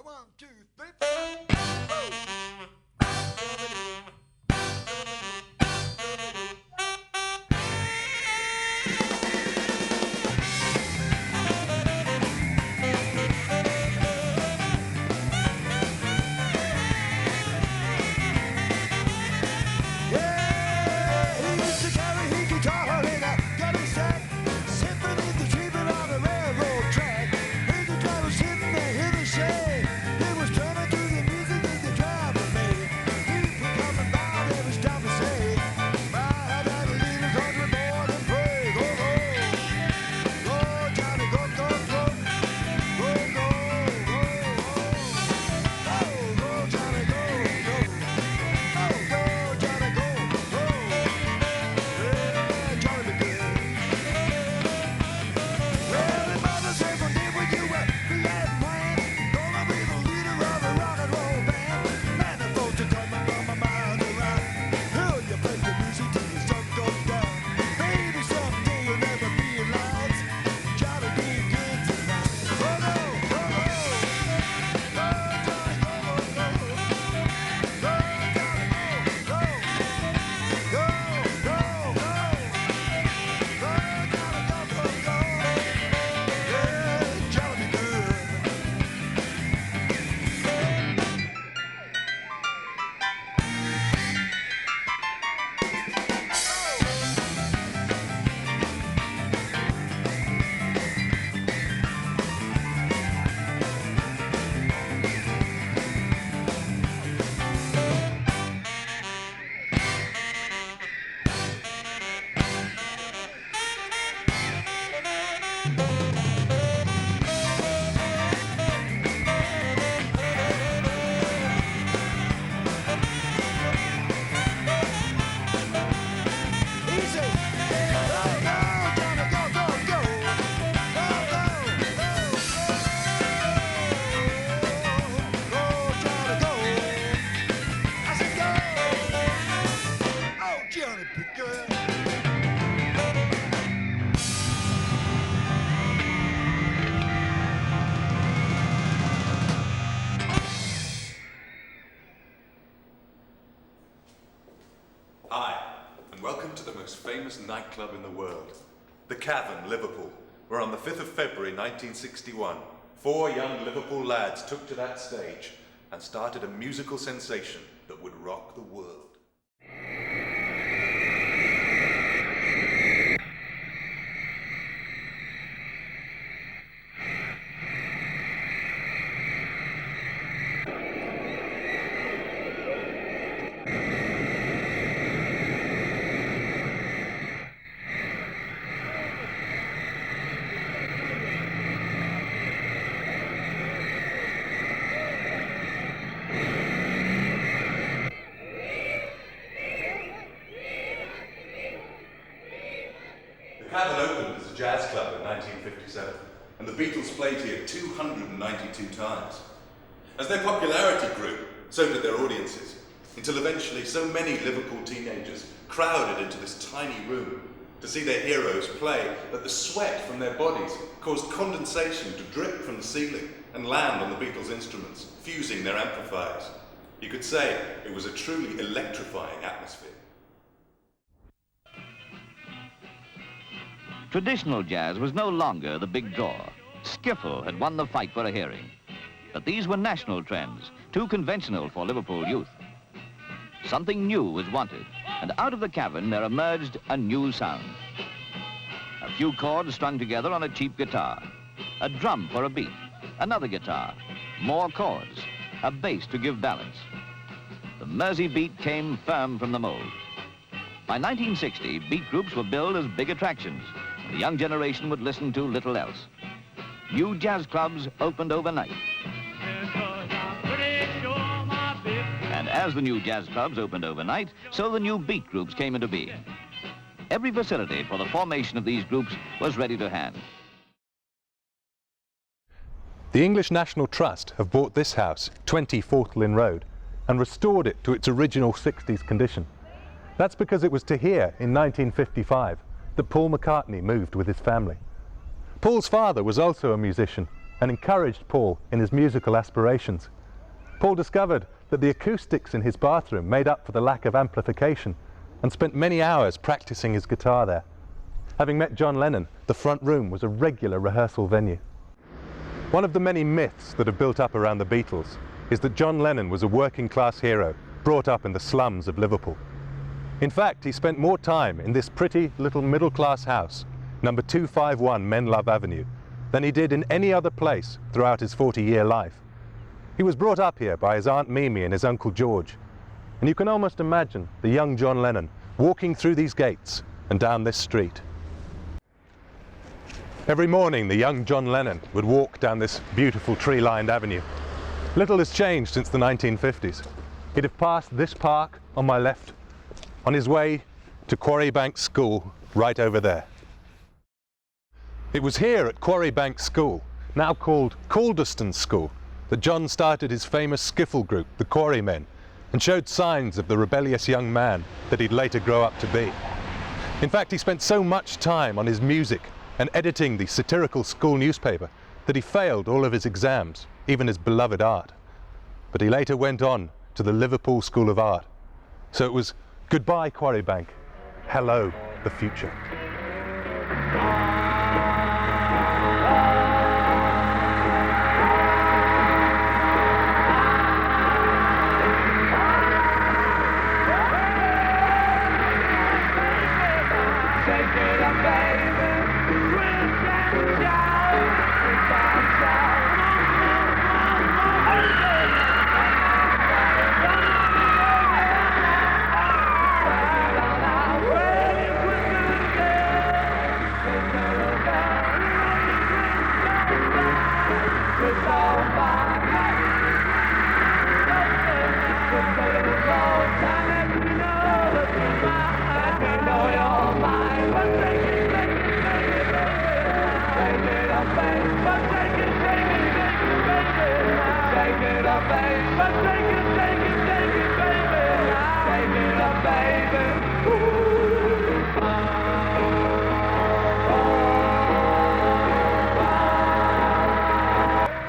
1, 2, 3, 4. Nightclub in the world, the Cavern, Liverpool, where on the 5th of February 1961, 4 young Liverpool lads took to that stage and started a musical sensation that would rock the world. Cavern opened as a jazz club in 1957, and the Beatles played here 292 times. As their popularity grew, so did their audiences, until eventually so many Liverpool teenagers crowded into this tiny room to see their heroes play that the sweat from their bodies caused condensation to drip from the ceiling and land on the Beatles' instruments, fusing their amplifiers. You could say it was a truly electrifying atmosphere. Traditional jazz was no longer the big draw. Skiffle had won the fight for a hearing. But these were national trends, too conventional for Liverpool youth. Something new was wanted, and out of the Cavern there emerged a new sound. A few chords strung together on a cheap guitar, a drum for a beat, another guitar, more chords, a bass to give balance. The Merseybeat came firm from the mold. By 1960, beat groups were billed as big attractions. The young generation would listen to little else. New jazz clubs opened overnight. And as the new jazz clubs opened overnight, so the new beat groups came into being. Every facility for the formation of these groups was ready to hand. The English National Trust have bought this house, 20 Fortlin Road, and restored it to its original 60s condition. That's because it was to here in 1955 that Paul McCartney moved with his family. Paul's father was also a musician, and encouraged Paul in his musical aspirations. Paul discovered that the acoustics in his bathroom made up for the lack of amplification and spent many hours practicing his guitar there. Having met John Lennon, the front room was a regular rehearsal venue. One of the many myths that have built up around the Beatles is that John Lennon was a working-class hero brought up in the slums of Liverpool. In fact, he spent more time in this pretty little middle-class house, number 251 Menlove Avenue, than he did in any other place throughout his 40-year life. He was brought up here by his Aunt Mimi and his Uncle George, and you can almost imagine the young John Lennon walking through these gates and down this street. Every morning, the young John Lennon would walk down this beautiful tree-lined avenue. Little has changed since the 1950s. He'd have passed this park on my left on his way to Quarrybank School right over there. It was here at Quarrybank School, now called Calderston School, that John started his famous skiffle group, the Quarrymen, and showed signs of the rebellious young man that he'd later grow up to be. In fact, he spent so much time on his music and editing the satirical school newspaper that he failed all of his exams, even his beloved art. But he later went on to the Liverpool School of Art. So it was goodbye Quarrybank, hello the future.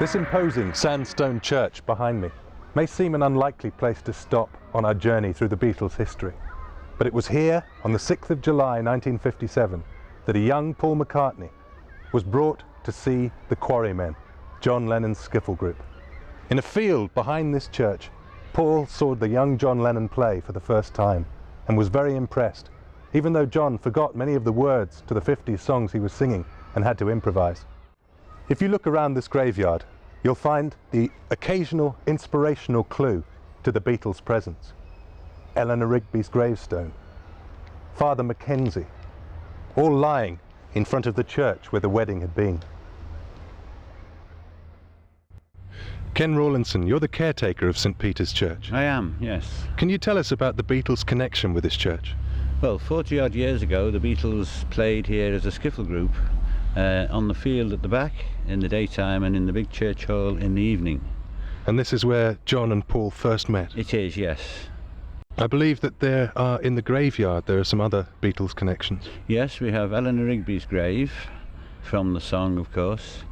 This imposing sandstone church behind me may seem an unlikely place to stop on our journey through the Beatles' history, but it was here on the 6th of July 1957 that a young Paul McCartney was brought to see the Quarrymen, John Lennon's skiffle group. In a field behind this church, Paul saw the young John Lennon play for the first time and was very impressed, even though John forgot many of the words to the 50s songs he was singing and had to improvise. If you look around this graveyard, you'll find the occasional inspirational clue to the Beatles' presence. Eleanor Rigby's gravestone, Father Mackenzie, all lying in front of the church where the wedding had been. Ken Rawlinson, you're the caretaker of St. Peter's Church. I am, yes. Can you tell us about the Beatles' connection with this church? Well, 40 odd years ago the Beatles played here as a skiffle group on the field at the back in the daytime and in the big church hall in the evening. And this is where John and Paul first met? It is, yes. I believe that there are, in the graveyard, there are some other Beatles connections. Yes, we have Eleanor Rigby's grave, from the song of course,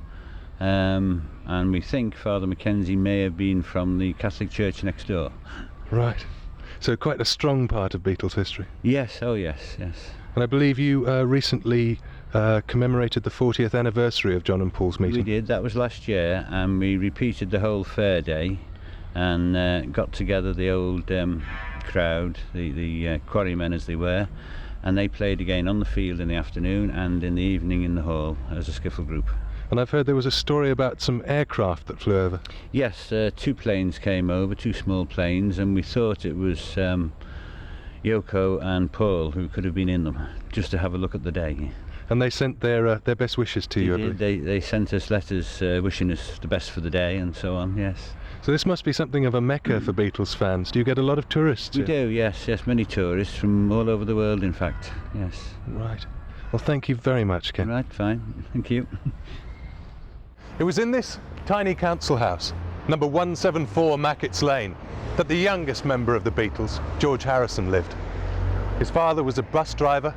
and we think Father Mackenzie may have been from the Catholic church next door. Right, so quite a strong part of Beatles history. Yes, oh yes, yes. And I believe you recently commemorated the 40th anniversary of John and Paul's meeting. We did, that was last year, and we repeated the whole fair day and got together the old crowd, the quarrymen as they were, and they played again on the field in the afternoon and in the evening in the hall as a skiffle group. And I've heard there was a story about some aircraft that flew over. Yes, 2 planes came over, 2 small planes, and we thought it was Yoko and Paul who could have been in them, just to have a look at the day. And they sent their best wishes to you, I believe. They sent us letters wishing us the best for the day and so on, yes. So this must be something of a mecca for Beatles fans. Do you get a lot of tourists We here? do, yes, many tourists from all over the world, in fact, yes. Right. Well, thank you very much, Ken. Right, fine, thank you. It was in this tiny council house, number 174 Mackett's Lane, that the youngest member of the Beatles, George Harrison, lived. His father was a bus driver,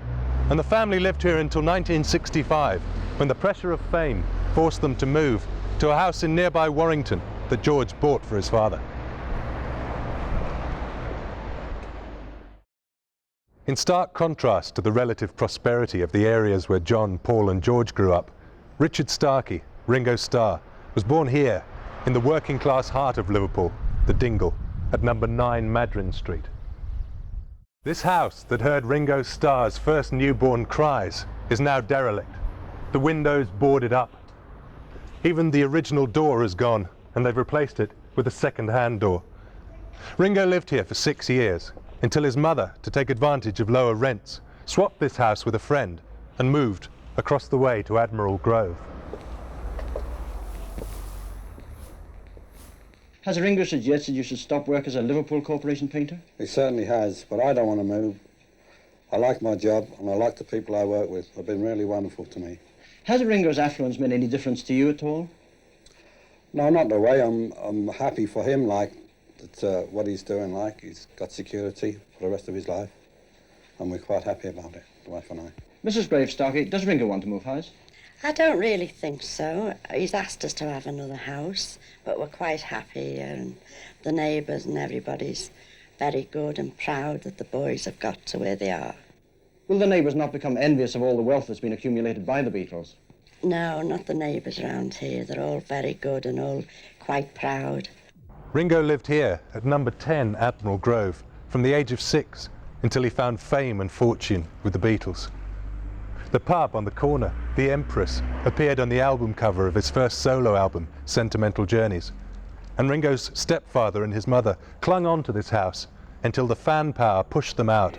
and the family lived here until 1965, when the pressure of fame forced them to move to a house in nearby Warrington that George bought for his father. In stark contrast to the relative prosperity of the areas where John, Paul and George grew up, Richard Starkey, Ringo's star, was born here in the working class heart of Liverpool, the Dingle, at number 9 Madryn Street. This house that heard Ringo Starr's first newborn cries is now derelict, the windows boarded up. Even the original door is gone, and they've replaced it with a second-hand door. Ringo lived here for 6 years, until his mother, to take advantage of lower rents, swapped this house with a friend and moved across the way to Admiral Grove. Has Ringo suggested you should stop work as a Liverpool Corporation painter? He certainly has, but I don't want to move. I like my job and I like the people I work with. They've been really wonderful to me. Has Ringo's affluence made any difference to you at all? No, not in a way. I'm happy for him, like, that what he's doing, like, he's got security for the rest of his life. And we're quite happy about it, the wife and I. Mrs. Gravestarkey, does Ringo want to move house? I don't really think so. He's asked us to have another house, but we're quite happy, and the neighbours and everybody's very good and proud that the boys have got to where they are. Will the neighbours not become envious of all the wealth that's been accumulated by the Beatles? No, not the neighbours around here. They're all very good and all quite proud. Ringo lived here at number 10 Admiral Grove from the age of 6 until he found fame and fortune with the Beatles. The pub on the corner, the Empress, appeared on the album cover of his first solo album, Sentimental Journeys. And Ringo's stepfather and his mother clung on to this house until the fan power pushed them out.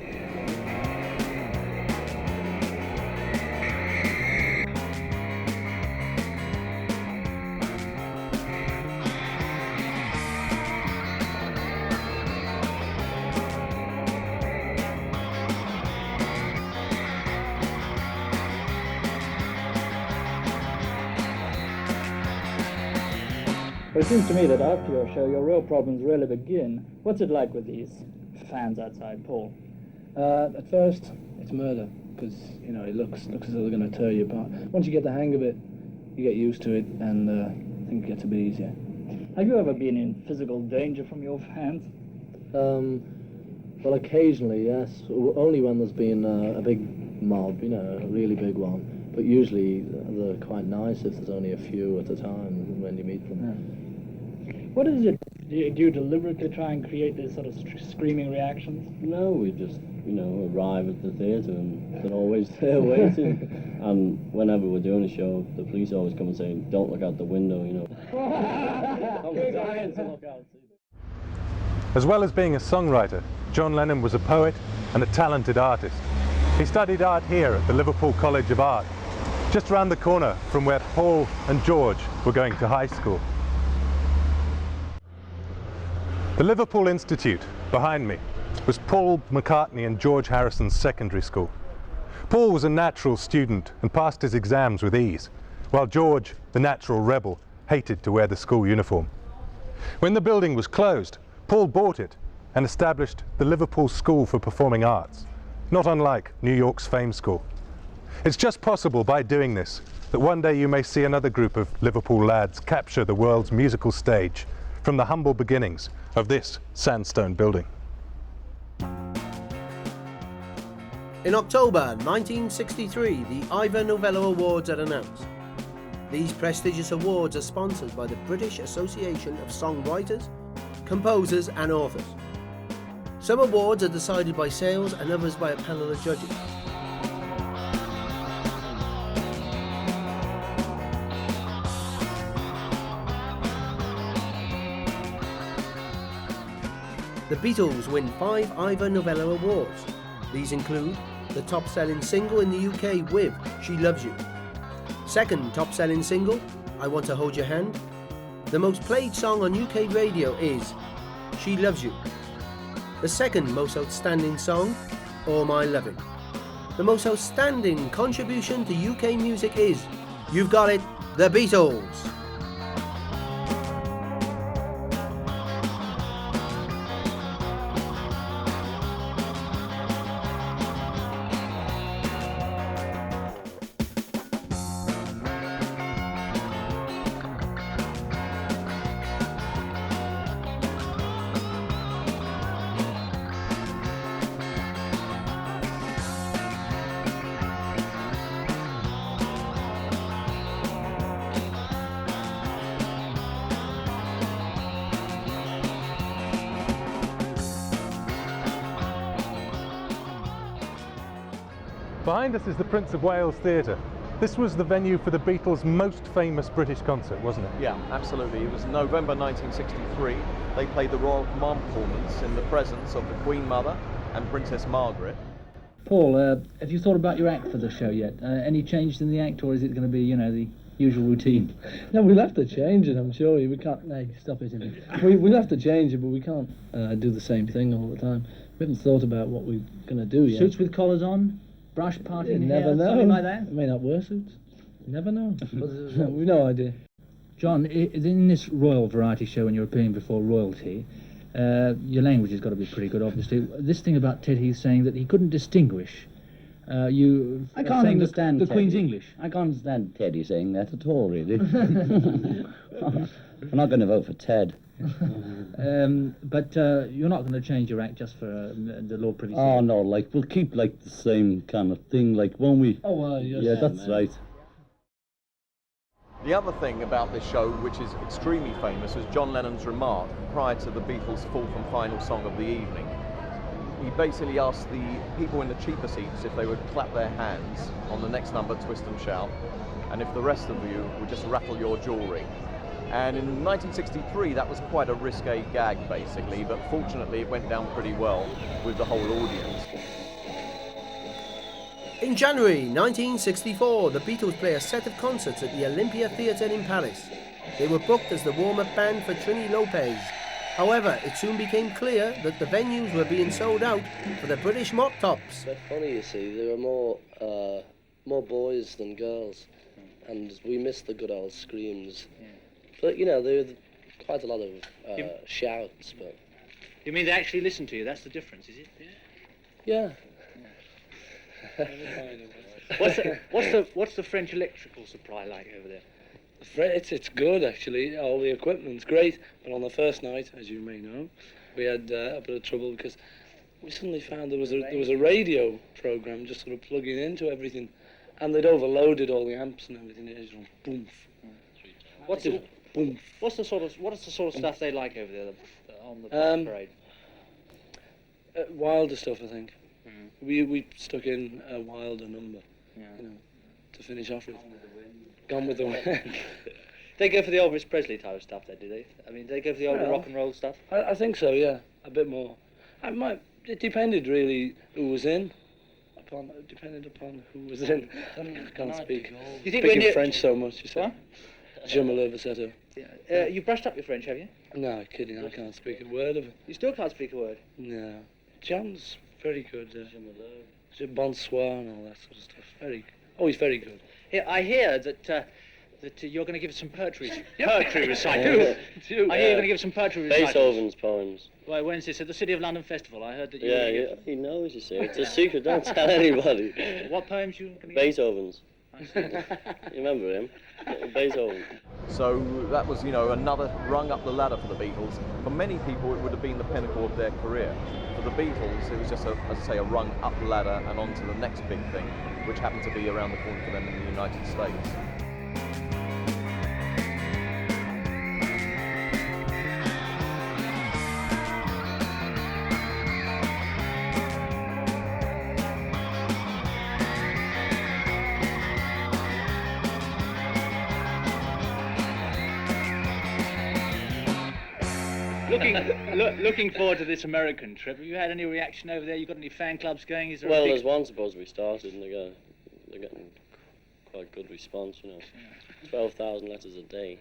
But it seems to me that after your show, your real problems really begin. What's it like with these fans outside, Paul? At first, it's murder, because, you know, it looks as though they're going to tear you apart. Once you get the hang of it, you get used to it, and I think it gets a bit easier. Have you ever been in physical danger from your fans? Well, occasionally, yes. Only when there's been a big mob, you know, a really big one. But usually they're quite nice if there's only a few at a time when you meet them. Yeah. What is it? Do you deliberately try and create these sort of screaming reactions? No, we just, you know, arrive at the theatre and they're always there waiting. And whenever we're doing a show, the police always come and say, don't look out the window, you know. I'm dying to look out. As well as being a songwriter, John Lennon was a poet and a talented artist. He studied art here at the Liverpool College of Art, just around the corner from where Paul and George were going to high school. The Liverpool Institute, behind me, was Paul McCartney and George Harrison's secondary school. Paul was a natural student and passed his exams with ease, while George, the natural rebel, hated to wear the school uniform. When the building was closed, Paul bought it and established the Liverpool School for Performing Arts, not unlike New York's Fame School. It's just possible by doing this that one day you may see another group of Liverpool lads capture the world's musical stage from the humble beginnings of this sandstone building. In October 1963, the Ivor Novello Awards are announced. These prestigious awards are sponsored by the British Association of Songwriters, Composers and Authors. Some awards are decided by sales and others by a panel of judges. The Beatles win 5 Ivor Novello Awards. These include the top-selling single in the UK with She Loves You, second top-selling single, I Want to Hold Your Hand. The most played song on UK radio is She Loves You. The second most outstanding song, All My Loving. The most outstanding contribution to UK music is, you've got it, The Beatles. Behind us is the Prince of Wales Theatre. This was the venue for the Beatles' most famous British concert, wasn't it? Yeah, absolutely. It was November 1963. They played the Royal Command performance in the presence of the Queen Mother and Princess Margaret. Paul, have you thought about your act for the show yet? Any changes in the act, or is it going to be, you know, the usual routine? No, we'll have to change it, I'm sure. We can't... No, stop it. We'll have to change it, but we can't do the same thing all the time. We haven't thought about what we're going to do yet. Suits with collars on? Brush party in never hair? Know. Something like that? I may not wear suits. You never know. We've no idea. John, in this royal variety show, when you're appearing before royalty, your language has got to be pretty good, obviously. This thing about Ted Heath saying that he couldn't distinguish. I can't understand the Queen's Teddy. English. I can't understand Teddy saying that at all, really. I'm not going to vote for Ted. But you're not going to change your act just for the Lord Privy Seal? Oh, no, like, we'll keep, like, the same kind of thing, like, won't we? Oh, well, yes. Yeah, that's right. The other thing about this show, which is extremely famous, was John Lennon's remark prior to the Beatles' fourth and final song of the evening. He basically asked the people in the cheaper seats if they would clap their hands on the next number, Twist and Shout, and if the rest of you would just rattle your jewellery. And in 1963, that was quite a risque gag, basically, but fortunately it went down pretty well with the whole audience. In January 1964, the Beatles play a set of concerts at the Olympia Theatre in Paris. They were booked as the warm-up band for Trini Lopez. However, it soon became clear that the venues were being sold out for the British Mop Tops. But funny, you see, there were more boys than girls, and we missed the good old screams. Yeah. But, you know, there were quite a lot of shouts, but... You mean they actually listen to you? That's the difference, is it? Yeah. What's the French electrical supply like over there? It's good, actually. All the equipment's great, but on the first night, as you may know, we had a bit of trouble because we suddenly found there was a radio program just sort of plugging into everything, and they'd overloaded all the amps and everything. It was boom. What's the sort of stuff they like over there on the parade? Wilder stuff, I think. We stuck in a Wilder number, you know, to finish off with. Gone with the Wind. They go for the Elvis Presley type of stuff, then, do they? I mean, they go for the older rock and roll stuff? I think so, yeah, a bit more. It depended really who was in. It depended upon who was in. I can't speak French so much, you see. What? Je me lève cette heure. You brushed up your French, have you? No, kidding, I can't speak a word of it. You still can't speak a word? No. John's very good. Bonsoir and all that sort of stuff. He's very good. I hear that you're going to give some poetry recital. I hear you're going to give some poetry recital. Beethoven's poems. Well, when's this? At the City of London Festival. I heard that you... Yeah, he knows, you see. It's a secret, don't tell anybody. What poems you going to give? Beethoven's. You remember him? Beethoven. So that was, you know, another rung up the ladder for the Beatles. For many people, it would have been the pinnacle of their career. For the Beatles, it was just, as I say, a rung up the ladder and on to the next big thing, which happened to be around the corner for them in the United States. Looking forward to this American trip. Have you had any reaction over there? You got any fan clubs going? Is there well, there's one supposed to be started, and they're getting quite good response, you know. 12,000 letters a day.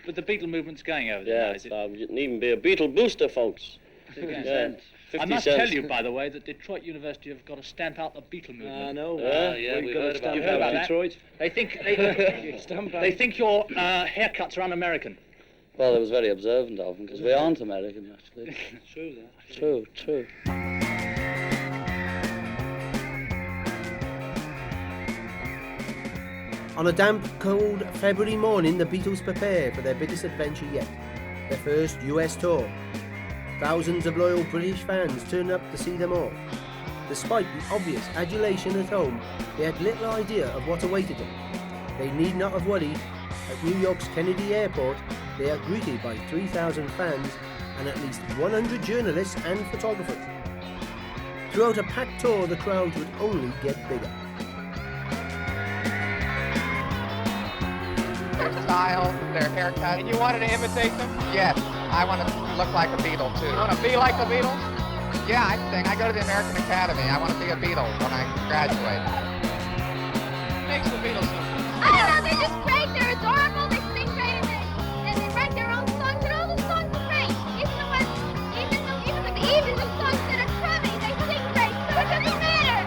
But the Beatle movement's going over there. Yeah, you can even be a Beatle booster, folks. Yeah. I must tell you, by the way, that Detroit University have got to stamp out the Beatle movement. I know. Yeah, we've heard about that. Detroit. They think your haircuts are un-American. Well, it was very observant of them, because we aren't American, actually. True, that. True. On a damp, cold February morning, the Beatles prepare for their biggest adventure yet, their first US tour. Thousands of loyal British fans turn up to see them all. Despite the obvious adulation at home, they had little idea of what awaited them. They need not have worried. At New York's Kennedy Airport, they are greeted by 3,000 fans and at least 100 journalists and photographers. Throughout a packed tour, the crowd would only get bigger. Their style, their haircut. And you wanted to imitate them? Yes. I want to look like a Beatle, too. You want to be like the Beatles? Yeah, I sing. I go to the American Academy. I want to be a Beatle when I graduate. What makes the Beatles so good? I don't know. They're just great. They're adorable. They sing great, and they write their own songs, and all the songs are great. Even with the songs that are crummy, they sing great, so it doesn't matter.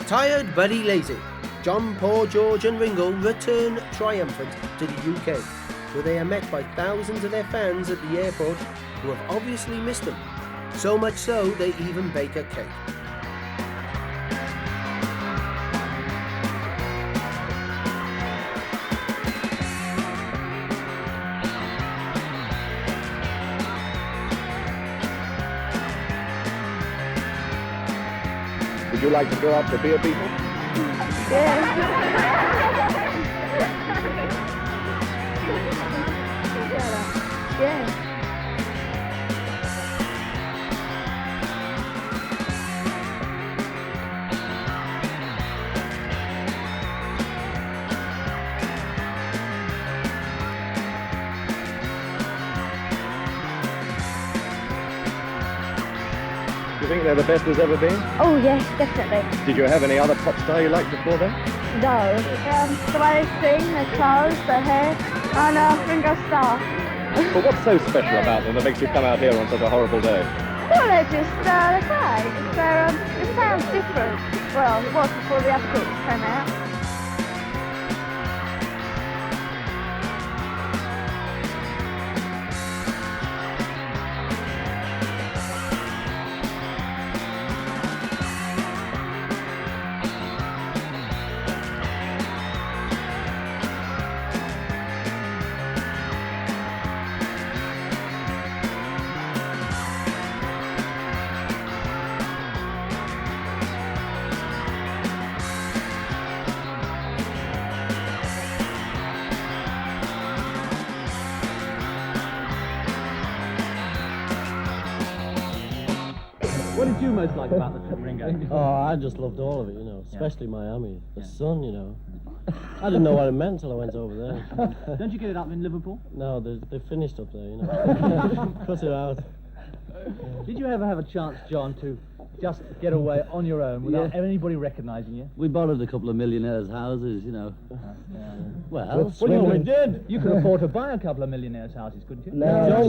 Tired but lazy, John, Paul, George and Ringo return triumphant to the UK, where they are met by thousands of their fans at the airport who have obviously missed them. So much so, they even bake a cake. Would you like to grow up to be a Beatle? Yeah. Do you think they're the best there's ever been? Oh yes, definitely. Did you have any other pop star you liked before them? No. The way they sing, their clothes, their hair, and Ringo Starr. But what's so special about them that makes you come out here on such a horrible day? Well, they're just, they're great. It sounds different. Well, it was before the other groups came out. What did you most like about the trip, Ringo? Oh, I just loved all of it, you know, especially Miami. The sun, you know. I didn't know what it meant until I went over there. Don't you get it up in Liverpool? No, they finished up there, you know. Cut it out. Did you ever have a chance, John, to just get away on your own without anybody recognising you? We borrowed a couple of millionaires' houses, you know. Well, we did. You could afford to buy a couple of millionaires' houses, couldn't you? No,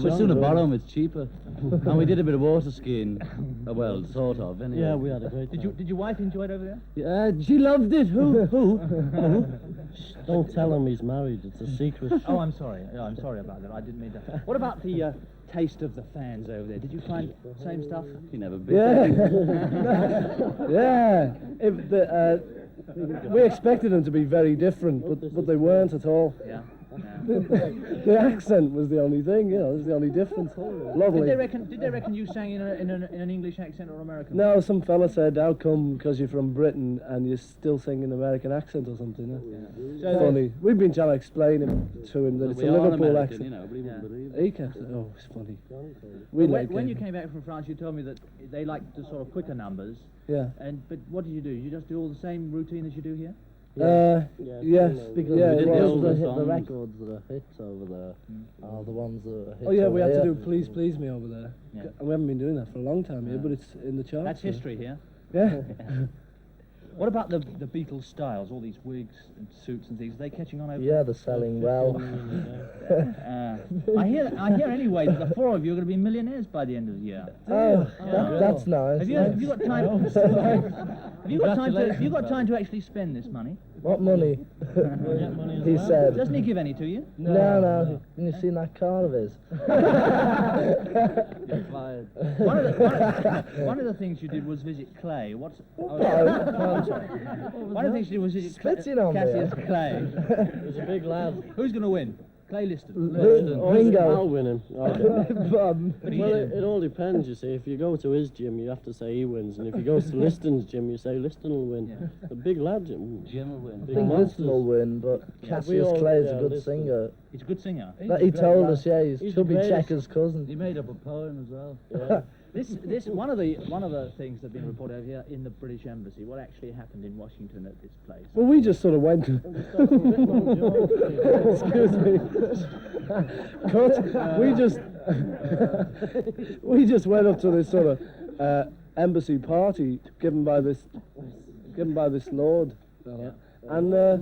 we'd sooner borrow them, it's cheaper. And we did a bit of water skiing. Well, sort of, anyway. Yeah, we had a great time. Did your wife enjoy it over there? Yeah, she loved it. Who? Shh, don't tell him he's married, it's a secret. Oh, I'm sorry. I'm sorry about that. I didn't mean to. What about the taste of the fans over there? Did you find same stuff? You never been. Yeah. We expected them to be very different, but they weren't at all. Yeah. The accent was the only thing, you know, it was the only difference. Lovely. Did they reckon you sang in an English accent or American? No, some fella said, how come because you're from Britain and you still sing an American accent or something? So funny. We've been trying to explain to him that it's a Liverpool accent. You know, but he wouldn't believe it. He kept saying, oh, it's funny. When you came back from France, you told me that they liked the sort of quicker numbers. Yeah. But what did you do? You just do all the same routine as you do here? Yes, because the records that are hits over there are the ones that are hits. Oh yeah, we had here. to do Please Please Me over there. Yeah. And we haven't been doing that for a long time here, but it's in the charts. That's history here. Yeah. What about the Beatles styles? All these wigs and suits and things. Are they catching on over? Yeah, they're selling well. I hear anyway that the four of you are going to be millionaires by the end of the year. That's nice. Have you got time? Have you got time to actually spend this money? What money? He said. Doesn't he give any to you? No. Have you seen that car of his? You're fired. One of the things you did was visit Clay. One of the things you did was visit Cassius Clay. He's a big lad. Who's going to win? Clay Liston. Ringo. I'll win him. Well, it all depends, you see. If you go to his gym, you have to say he wins. And if you go to Liston's gym, you say Liston will win. Yeah. The big lad, Jim will win. I think Liston will win, but Cassius Clay is a good singer. He's a good singer. He told us, he's Chubby Checker's cousin. He made up a poem as well. Yeah. This one of the things that have been reported over here in the British Embassy. What actually happened in Washington at this place? Well, we just sort of went. Excuse me. We just went up to this sort of embassy party given by this lord. Yeah. And the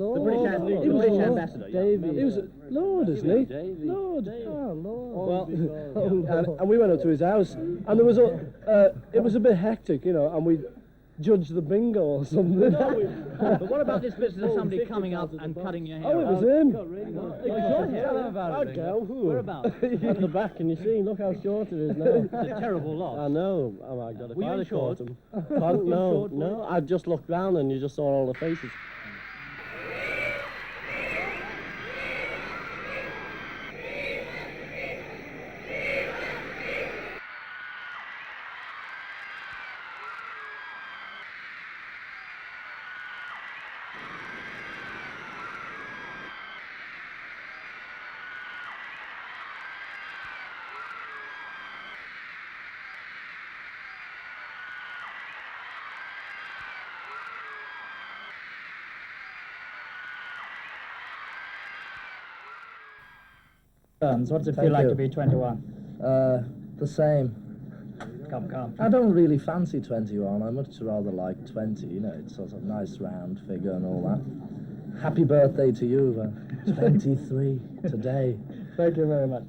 British ambassador. Davy. He was a lord, isn't he? Lord. Oh, Lord. Well, and we went up to his house, and there was it was a bit hectic, and we judged the bingo or something. But what about this business of somebody coming up and cutting your hair? Oh, it was him. Whereabouts? At the back, and you see, look how short it is now. It's a terrible lot. I know. Oh my God! Were you in short? No. I just looked round and you just saw all the faces. What's it feel like to be 21? The same. Come. I don't really fancy 21. I much rather like 20. It's sort of nice round figure and all that. Happy birthday to you, 23 today. Thank you very much.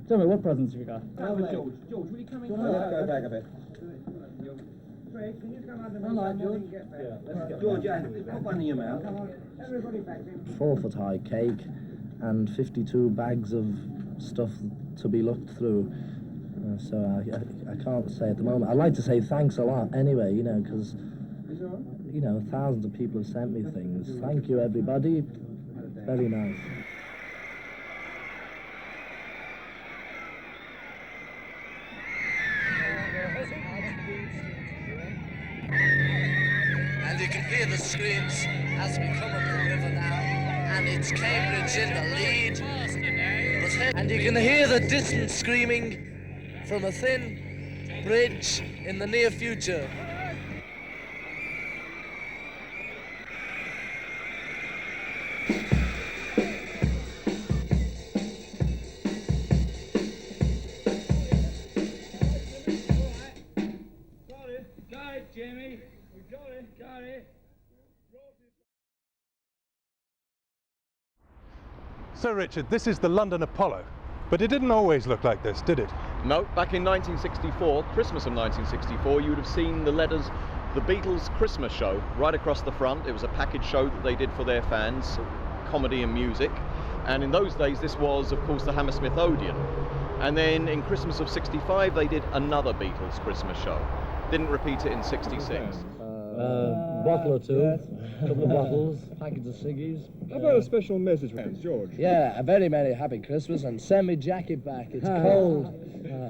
Tell me, what presents have you got? George, will you come in? Let's go back a bit. Craig, can you come under me? George. George, put one in your mouth. Everybody back. 4-foot high cake and 52 bags of stuff to be looked through. So I can't say at the moment. I'd like to say thanks a lot anyway, because, thousands of people have sent me things. Thank you, everybody. Very nice. And you can hear the screams as we come up the river now. And it's Cambridge in the lead. And you can hear the distant screaming from a thin bridge in the near future. Got it, Jamie. We got it. So Richard, this is the London Apollo, but it didn't always look like this, did it? No, back in 1964, Christmas of 1964, you would have seen the letters, the Beatles Christmas show, right across the front. It was a package show that they did for their fans, comedy and music. And in those days, this was, of course, the Hammersmith Odeon. And then in Christmas of 65, they did another Beatles Christmas show. Didn't repeat it in 66. Bottle or two, a couple of bottles, packets of ciggies. How about a special message from George? Yeah, a very merry happy Christmas and send me jacket back, it's cold.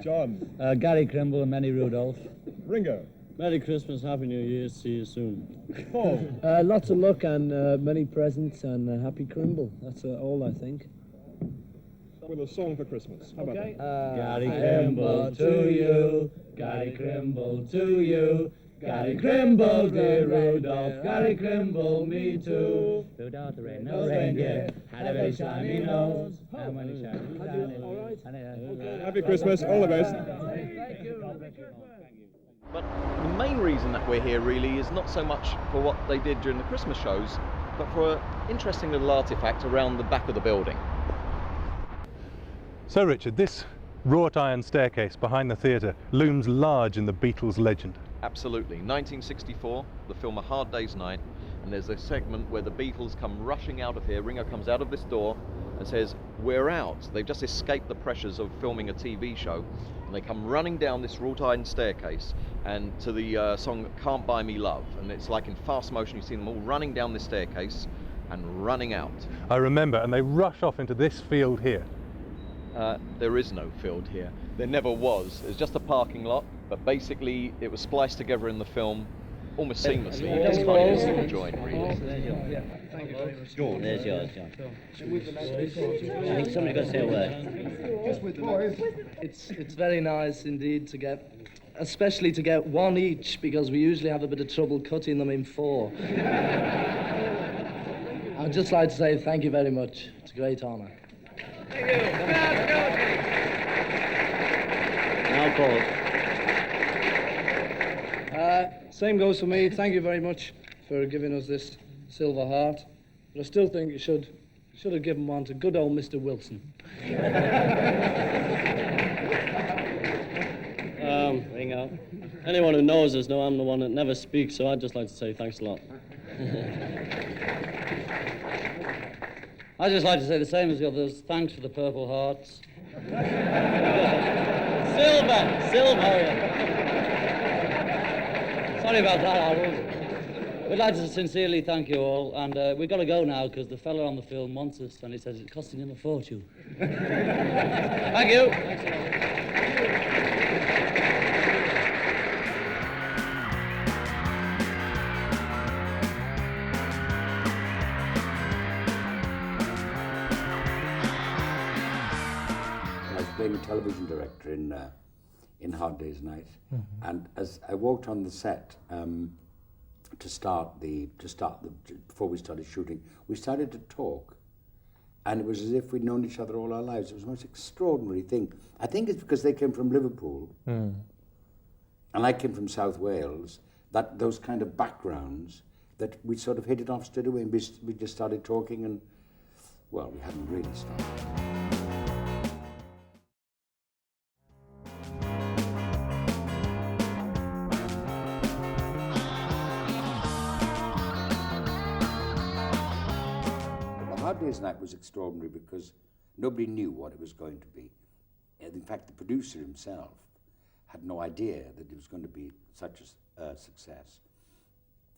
John. Gary Crimble and Manny Rudolph. Ringo. Merry Christmas, Happy New Year, see you soon. Paul. Lots of luck and many presents and happy Crimble. That's all I think. With a song for Christmas. How about that? Gary Crimble to you, Gary Crimble to you. Gary Crimble, dear Rudolph, Gary Crimble, me too. Rudolph the red-nosed reindeer had a very shiny nose, and when he shined, Happy Christmas, all the best. Thank you. But the main reason that we're here really is not so much for what they did during the Christmas shows, but for an interesting little artefact around the back of the building. So Richard, this wrought iron staircase behind the theatre looms large in the Beatles legend. Absolutely. 1964, the film A Hard Day's Night, and there's a segment where the Beatles come rushing out of here. Ringo comes out of this door and says, "We're out." They've just escaped the pressures of filming a TV show, and they come running down this wrought iron staircase and to the song Can't Buy Me Love, and it's like in fast motion. You see them all running down this staircase and running out. I remember, and they rush off into this field here. There is no field here. There never was. It's just a parking lot, but basically it was spliced together in the film almost seamlessly. You just can't even see the joint, really. Thank you very much. There's yours, John. I think somebody's got to say a word. It's very nice indeed to get, especially to get one each, because we usually have a bit of trouble cutting them in four. I'd just like to say thank you very much. It's a great honour. Thank you. Now, Paul. Same goes for me. Thank you very much for giving us this Silver Heart. But I still think you should have given one to good old Mr. Wilson. Ringo. Anyone who knows us knows I'm the one that never speaks, so I'd just like to say thanks a lot. I'd just like to say the same as the others. Thanks for the Purple Hearts. Silver! Sorry about that, Harold. We'd like to sincerely thank you all, and we've got to go now because the fella on the film wants us, and he says it's costing him a fortune. Thank you. Thanks a lot. Playing a television director in Hard Day's Night, and as I walked on the set before we started shooting, we started to talk, and it was as if we'd known each other all our lives. It was the most extraordinary thing. I think it's because they came from Liverpool, and I came from South Wales. That those kind of backgrounds that we sort of hit it off straight away, and we just started talking, and well, we hadn't really started. Hard Day's Night was extraordinary because nobody knew what it was going to be. And in fact, the producer himself had no idea that it was going to be such a success.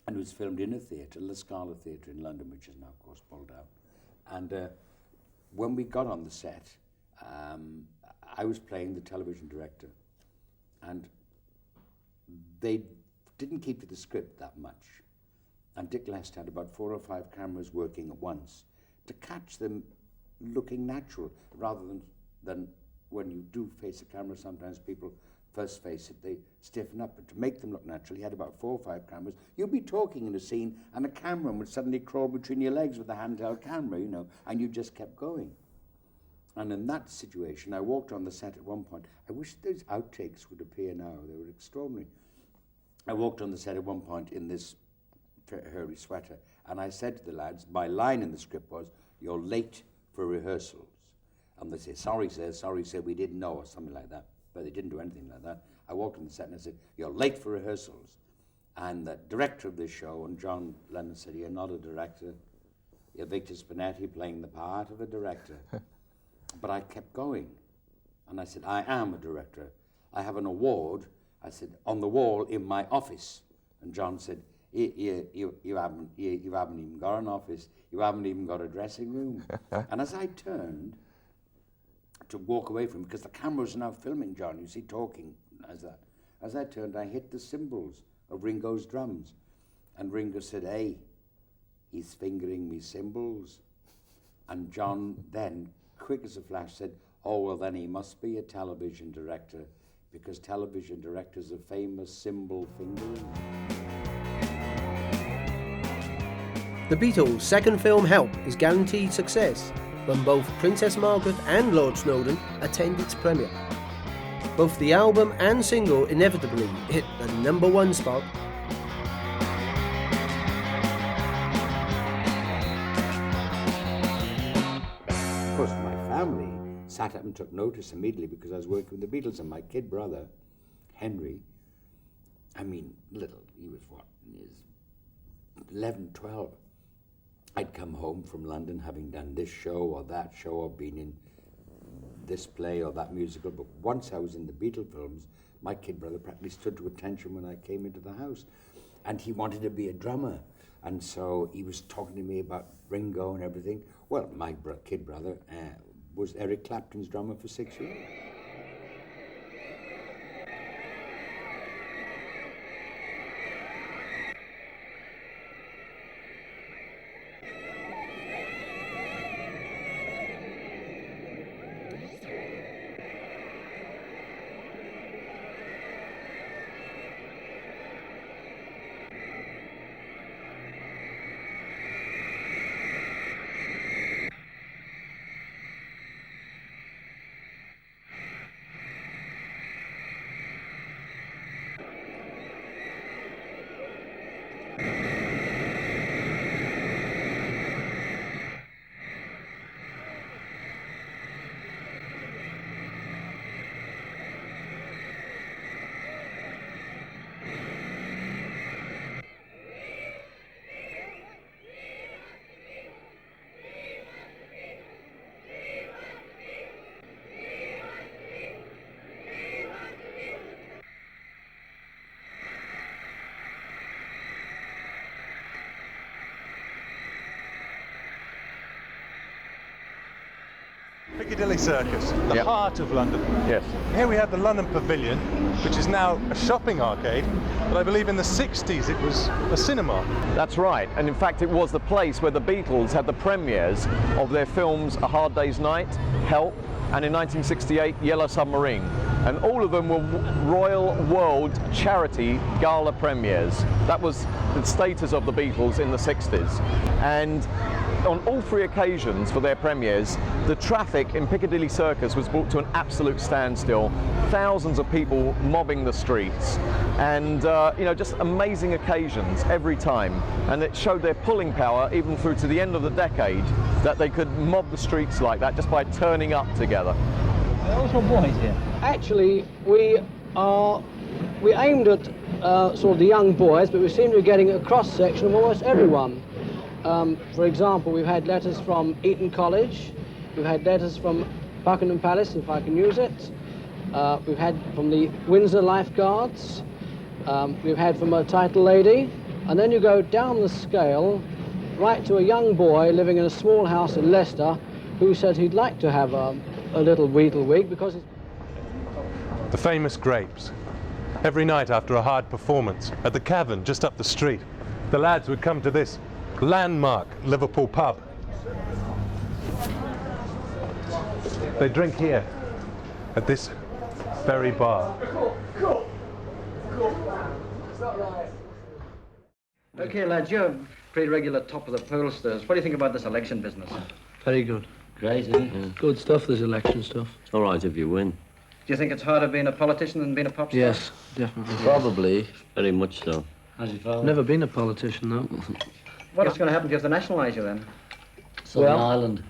And it was filmed in a theatre, La Scala Theatre in London, which is now, of course, pulled out. And when we got on the set, I was playing the television director. And they didn't keep to the script that much. And Dick Lest had about 4 or 5 cameras working at once to catch them looking natural, rather than when you do face a camera, sometimes people first face it, they stiffen up. But to make them look natural, he had about 4 or 5 cameras. You'd be talking in a scene, and a cameraman would suddenly crawl between your legs with a handheld camera, you know, and you just kept going. And in that situation, I walked on the set at one point. I wish those outtakes would appear now. They were extraordinary. I walked on the set at one point in this hairy sweater, and I said to the lads, my line in the script was, "You're late for rehearsals." And they say, sorry sir, we didn't know," or something like that. But they didn't do anything like that. I walked on the set and I said, "You're late for rehearsals." And the director of this show, and John Lennon said, "You're not a director. You're Victor Spinetti playing the part of a director." But I kept going. And I said, "I am a director. I have an award," I said, "on the wall in my office." And John said, you haven't even got an office. You haven't even got a dressing room." And as I turned to walk away from him, because the cameras are now filming John, you see, talking as I turned, I hit the cymbals of Ringo's drums. And Ringo said, "Hey, he's fingering me cymbals." And John then, quick as a flash, said, "Oh, well, then he must be a television director, because television directors are famous cymbal fingerers." The Beatles' second film, Help, is guaranteed success when both Princess Margaret and Lord Snowdon attend its premiere. both the album and single inevitably hit the #1 spot. Of course, my family sat up and took notice immediately because I was working with the Beatles, and my kid brother, Henry, I mean, little, he was what, he was 11, 12. I'd come home from London having done this show or that show or been in this play or that musical, but once I was in the Beatles films, my kid brother practically stood to attention when I came into the house. And he wanted to be a drummer. And so he was talking to me about Ringo and everything. Well, my kid brother was Eric Clapton's drummer for 6 years. Piccadilly Circus, the heart of London. Yes. Here we have the London Pavilion, which is now a shopping arcade, but I believe in the 60s it was a cinema. That's right, and in fact it was the place where the Beatles had the premieres of their films A Hard Day's Night, Help, and in 1968 Yellow Submarine. And all of them were Royal World charity gala premieres. That was the status of the Beatles in the 60s. And on all three occasions for their premieres, the traffic in Piccadilly Circus was brought to an absolute standstill. Thousands of people mobbing the streets, and you know, just amazing occasions every time. And it showed their pulling power even through to the end of the decade, that they could mob the streets like that just by turning up together. Also boys here. Actually, we aimed at sort of the young boys, but we seem to be getting a cross-section of almost everyone. For example, we've had letters from Eton College, we've had letters from Buckingham Palace, if I can use it, we've had from the Windsor Lifeguards, we've had from a title lady, and then you go down the scale right to a young boy living in a small house in Leicester who said he'd like to have a little Wheatle wig because it's... The famous grapes. Every night after a hard performance at the Cavern just up the street, the lads would come to this landmark Liverpool pub. They drink here at this very bar. Okay, lads, you're pretty regular top of the pollsters. What do you think about this election business? Very good. Great, isn't it? Good stuff, this election stuff. It's all right if you win. Do you think it's harder being a politician than being a pop star? Yes, definitely. Probably. Very much so. I've never been a politician, though. What's going to happen if you have to nationalise you then? Southern Ireland.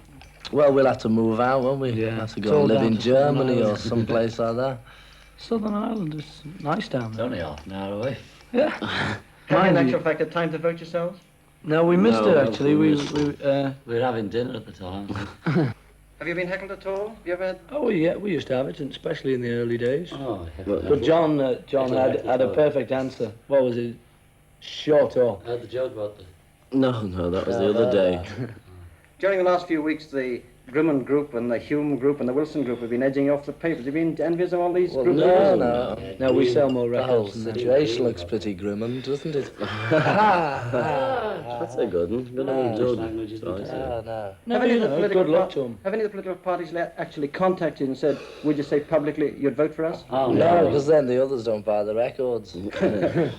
Well, we'll have to move out, won't we? Yeah. Have to go and live in Germany or someplace like that. Southern Ireland is nice down there. It's only half an hour away. Yeah. Have you in actual fact had time to vote yourselves? No, we missed it actually. We were having dinner at the time. Have you been heckled at all? Have you ever had... Oh yeah, we used to have it, especially in the early days. Oh, yeah. But John had a perfect answer. What was it? Short or? I had the joke about the... No, that was the other day. During the last few weeks, the Drummond group and the Hume group and the Wilson group have been edging off the papers. Have you been envious of all these groups? No, we sell more The whole records. situation looks pretty grim, doesn't it? That's a good one. Good one, Have any of the political parties actually contacted and said, would you say publicly you'd vote for us? Oh, no, because then the others don't buy the records.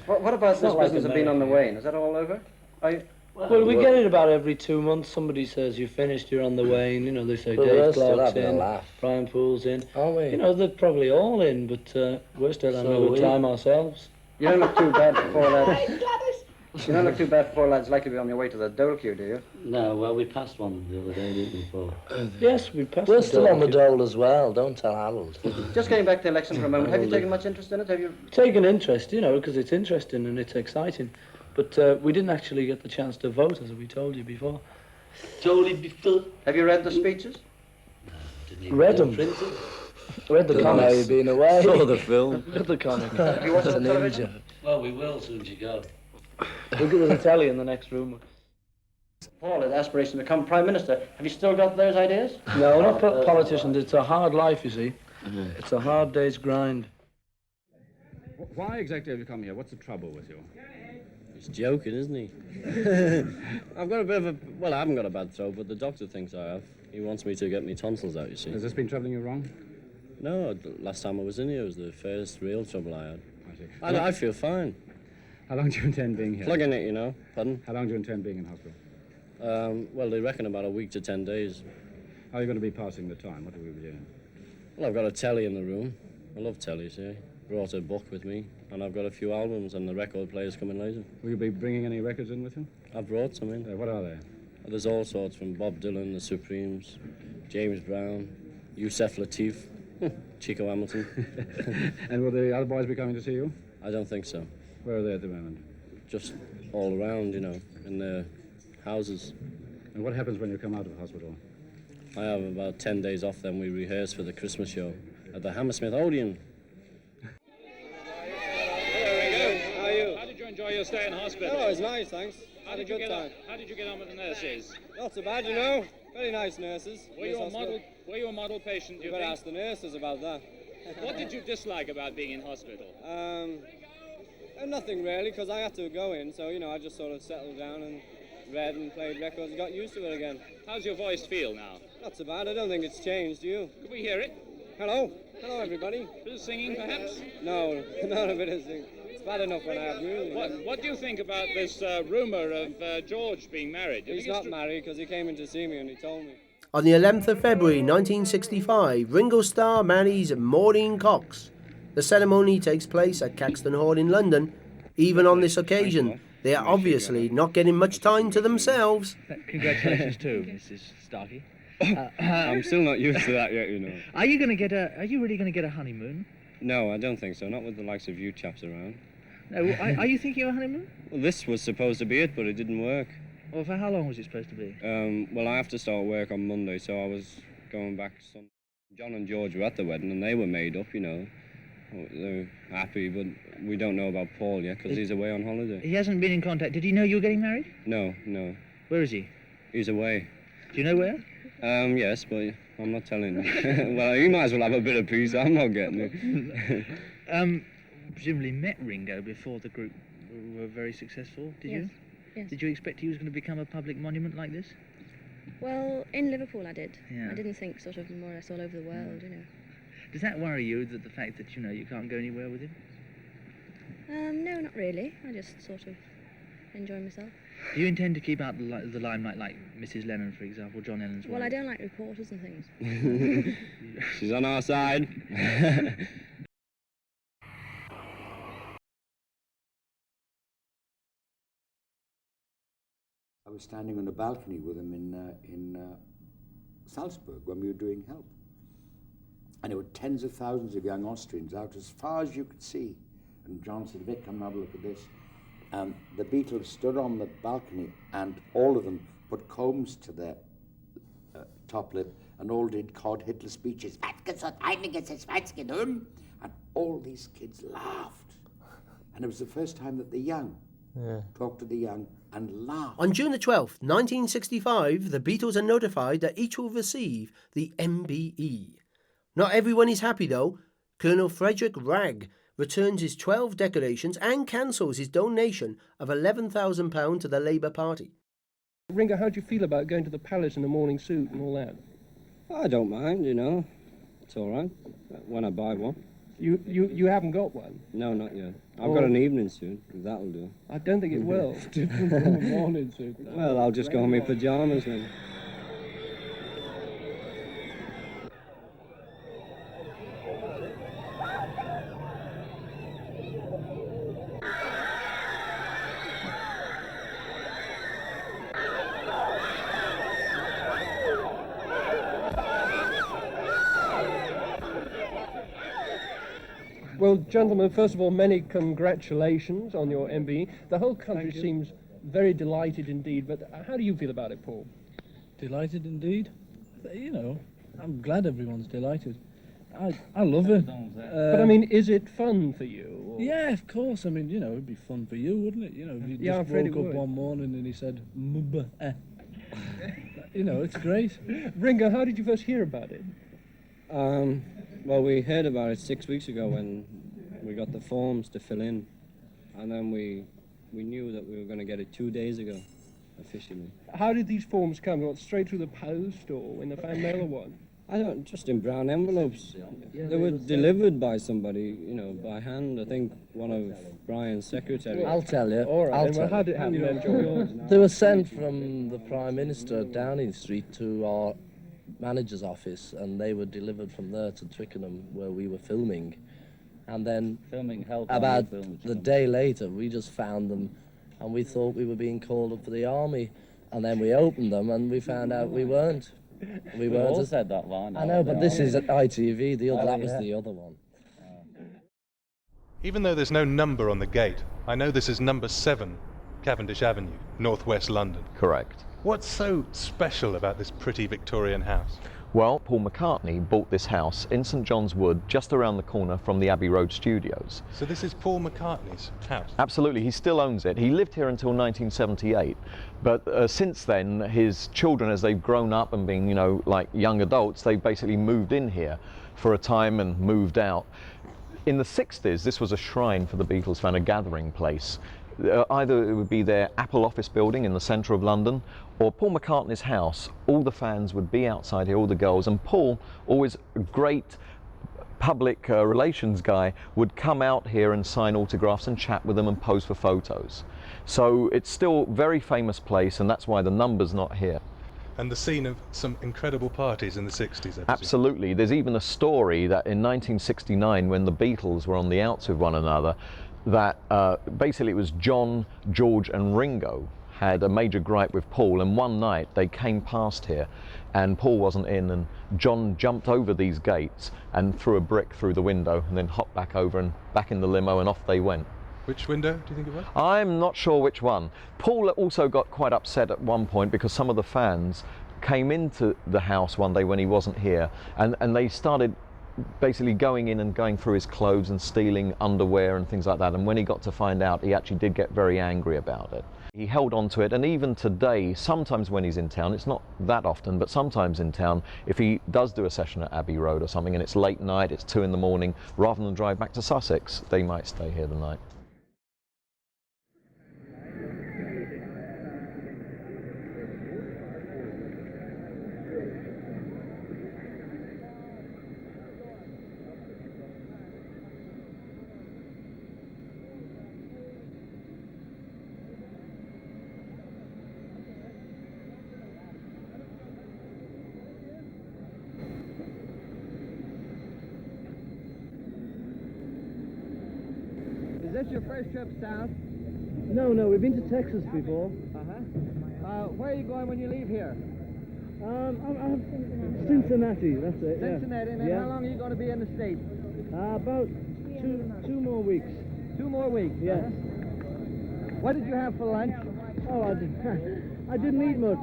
What about this business of being on the wane? Is that all over? Well, we get it about every 2 months. Somebody says, you're finished, you're on the wane. You know, they say But we're Dave still Clark's having a in, laugh. Brian Poole's in. Are we? You know, they're probably all in, but we're still having a good time ourselves. You don't look too bad for four lads. You don't look too bad for four lads likely to be on your way to the dole queue, do you? No, well, we passed one the other day, didn't we, Paul? Yes, we passed We're the still dole on the queue. dole as well, don't tell Harold. Just getting back to the election for a moment, have you taken much interest in it? Have you? Taken interest, you know, because it's interesting and it's exciting. But we didn't actually get the chance to vote, as we told you before. Have you read the speeches? Read them. Read the Didn't know comics. you'd been away. Saw the film. Read the comics. Have you watched the television? Well, we will as soon as you go. We'll give us a telly in the next room. Paul had aspiration to become Prime Minister. Have you still got those ideas? No, not politicians. It's a hard life, you see. It's a hard day's grind. Why exactly have you come here? What's the trouble with you? He's joking, isn't he? I've got a bit of a... Well, I haven't got a bad throat, but the doctor thinks I have. He wants me to get me tonsils out, you see. Has this been troubling you wrong? No, the last time I was in here was the first real trouble I had. I see. I feel fine. How long do you intend being here? Plugging it, you know. Pardon? How long do you intend being in hospital? Well, they reckon about a week to 10 days. How are you going to be passing the time? What will you be doing? Well, I've got a telly in the room. I love telly, see. Brought a book with me, and I've got a few albums, and the record player's coming later. Will you be bringing any records in with you? I've brought some in. What are they? There's all sorts, from Bob Dylan, the Supremes, James Brown, Yusef Lateef, Chico Hamilton. And will the other boys be coming to see you? I don't think so. Where are they at the moment? Just all around, you know, in their houses. And what happens when you come out of hospital? I have about 10 days off, then we rehearse for the Christmas show at the Hammersmith Odeon. How are you? How did you enjoy your stay in hospital? Oh, it was nice, thanks. Had a good time. How did you get on with the nurses? Not so bad, you know. Very nice nurses. Were you a model patient, do you better think? ask the nurses about that. What did you dislike about being in hospital? Nothing really, because I had to go in, so, you know, I just sort of settled down and read and played records and got used to it again. How's your voice feel now? Not so bad. I don't think it's changed, do you? Could we hear it? Hello? Hello, everybody. A bit of singing, perhaps? No, not a bit of singing. It's bad enough when I have music. What do you think about this rumour of George being married? He's not married, because he came in to see me and he told me. On the 11th of February 1965, Ringo Starr marries Maureen Cox. The ceremony takes place at Caxton Hall in London. Even on this occasion, they are obviously not getting much time to themselves. Congratulations too, Mrs. Starkey. I'm still not used to that yet, you know. Are you really going to get a honeymoon? No, I don't think so. Not with the likes of you chaps around. No, are you thinking of a honeymoon? Well, this was supposed to be it, but it didn't work. Well, for how long was it supposed to be? Well, I have to start work on Monday, so I was going back Sunday. John and George were at the wedding, and they were made up, you know. They're happy, but we don't know about Paul yet, because he's away on holiday. He hasn't been in contact. Did he know you were getting married? No. Where is he? He's away. Do you know where? Yes, but I'm not telling him. Well, you might as well have a bit of peace. I'm not getting it. Presumably met Ringo before the group were very successful, did you? Yes. Did you expect he was going to become a public monument like this? Well, in Liverpool I did. Yeah. I didn't think sort of more or less all over the world, you know. Does that worry you, that the fact that, you know, you can't go anywhere with him? No, not really. I just sort of enjoy myself. Do you intend to keep out the limelight like Mrs. Lennon, for example, John Lennon's wife? Well, I don't like reporters and things. She's on our side. I was standing on the balcony with him in Salzburg when we were doing Help. And there were tens of thousands of young Austrians out as far as you could see. And John said, Vic, come have a look at this. And the Beatles stood on the balcony and all of them put combs to their top lip and all did Cod Hitler speeches. And all these kids laughed. And it was the first time that the young talked to the young and laughed. On June the 12th, 1965, the Beatles are notified that each will receive the MBE. Not everyone is happy though. Colonel Frederick Ragg returns his 12 decorations and cancels his donation of £11,000 to the Labour Party. Ringo, how do you feel about going to the palace in a morning suit and all that? I don't mind, you know. It's all right, when I buy one. You haven't got one? No, not yet. I've got an evening suit. That'll do. I don't think it will. Different from a morning suit. Well, I'll just go in my pyjamas then. Well, gentlemen, first of all, many congratulations on your MBE. The whole country seems very delighted indeed, but how do you feel about it, Paul? Delighted indeed. You know, I'm glad everyone's delighted. I love it. But I mean, is it fun for you? Or? Yeah, of course. I mean, you know, it'd be fun for you, wouldn't it? You know, if you just woke up one morning and he said, you know, it's great. Ringo, how did you first hear about it? Well, we heard about it 6 weeks ago when we got the forms to fill in, and then we knew that we were going to get it 2 days ago, officially. How did these forms come? What, straight through the post or in the fan mail or what? I don't, just in brown envelopes. They were delivered by somebody, you know, by hand. I think one of Brian's secretaries. I'll tell you. All right, I'll how did it happen? They were sent from the Prime Minister at Downing Street to our manager's office, and they were delivered from there to Twickenham, where we were filming. And then about the day later, we just found them, and we thought we were being called up for the army. And then we opened them, and we found out we weren't. We all said that line. I know, but this is at ITV. That was the other one. Even though there's no number on the gate, I know this is number 7, Cavendish Avenue, northwest London. Correct. What's so special about this pretty Victorian house? Well, Paul McCartney bought this house in St John's Wood, just around the corner from the Abbey Road studios. So this is Paul McCartney's house? Absolutely, he still owns it. He lived here until 1978, but since then, his children, as they've grown up and been, you know, like young adults, they've basically moved in here for a time and moved out. In the 60s, this was a shrine for the Beatles fan, a gathering place. Either it would be their Apple office building in the centre of London, or Paul McCartney's house. All the fans would be outside here, all the girls, and Paul, always a great public relations guy, would come out here and sign autographs and chat with them and pose for photos. So it's still a very famous place, and that's why the number's not here. And the scene of some incredible parties in the 60s, Absolutely. There's even a story that in 1969, when the Beatles were on the outs with one another, that basically it was John, George and Ringo had a major gripe with Paul, and one night they came past here and Paul wasn't in, and John jumped over these gates and threw a brick through the window and then hopped back over and back in the limo, and off they went. Which window do you think it was? I'm not sure which one. Paul also got quite upset at one point because some of the fans came into the house one day when he wasn't here, and they started basically going in and going through his clothes and stealing underwear and things like that, and when he got to find out, he actually did get very angry about it. He held on to it, and even today, sometimes when he's in town, it's not that often, but sometimes in town, if he does do a session at Abbey Road or something and it's late night, it's 2 in the morning, rather than drive back to Sussex, they might stay here the night. Is this your first trip south? No, we've been to Texas before. Where are you going when you leave here? Cincinnati, that's it. Cincinnati, and then how long are you going to be in the States? About two more weeks. 2 more weeks? Yeah. What did you have for lunch? Oh, I didn't eat much.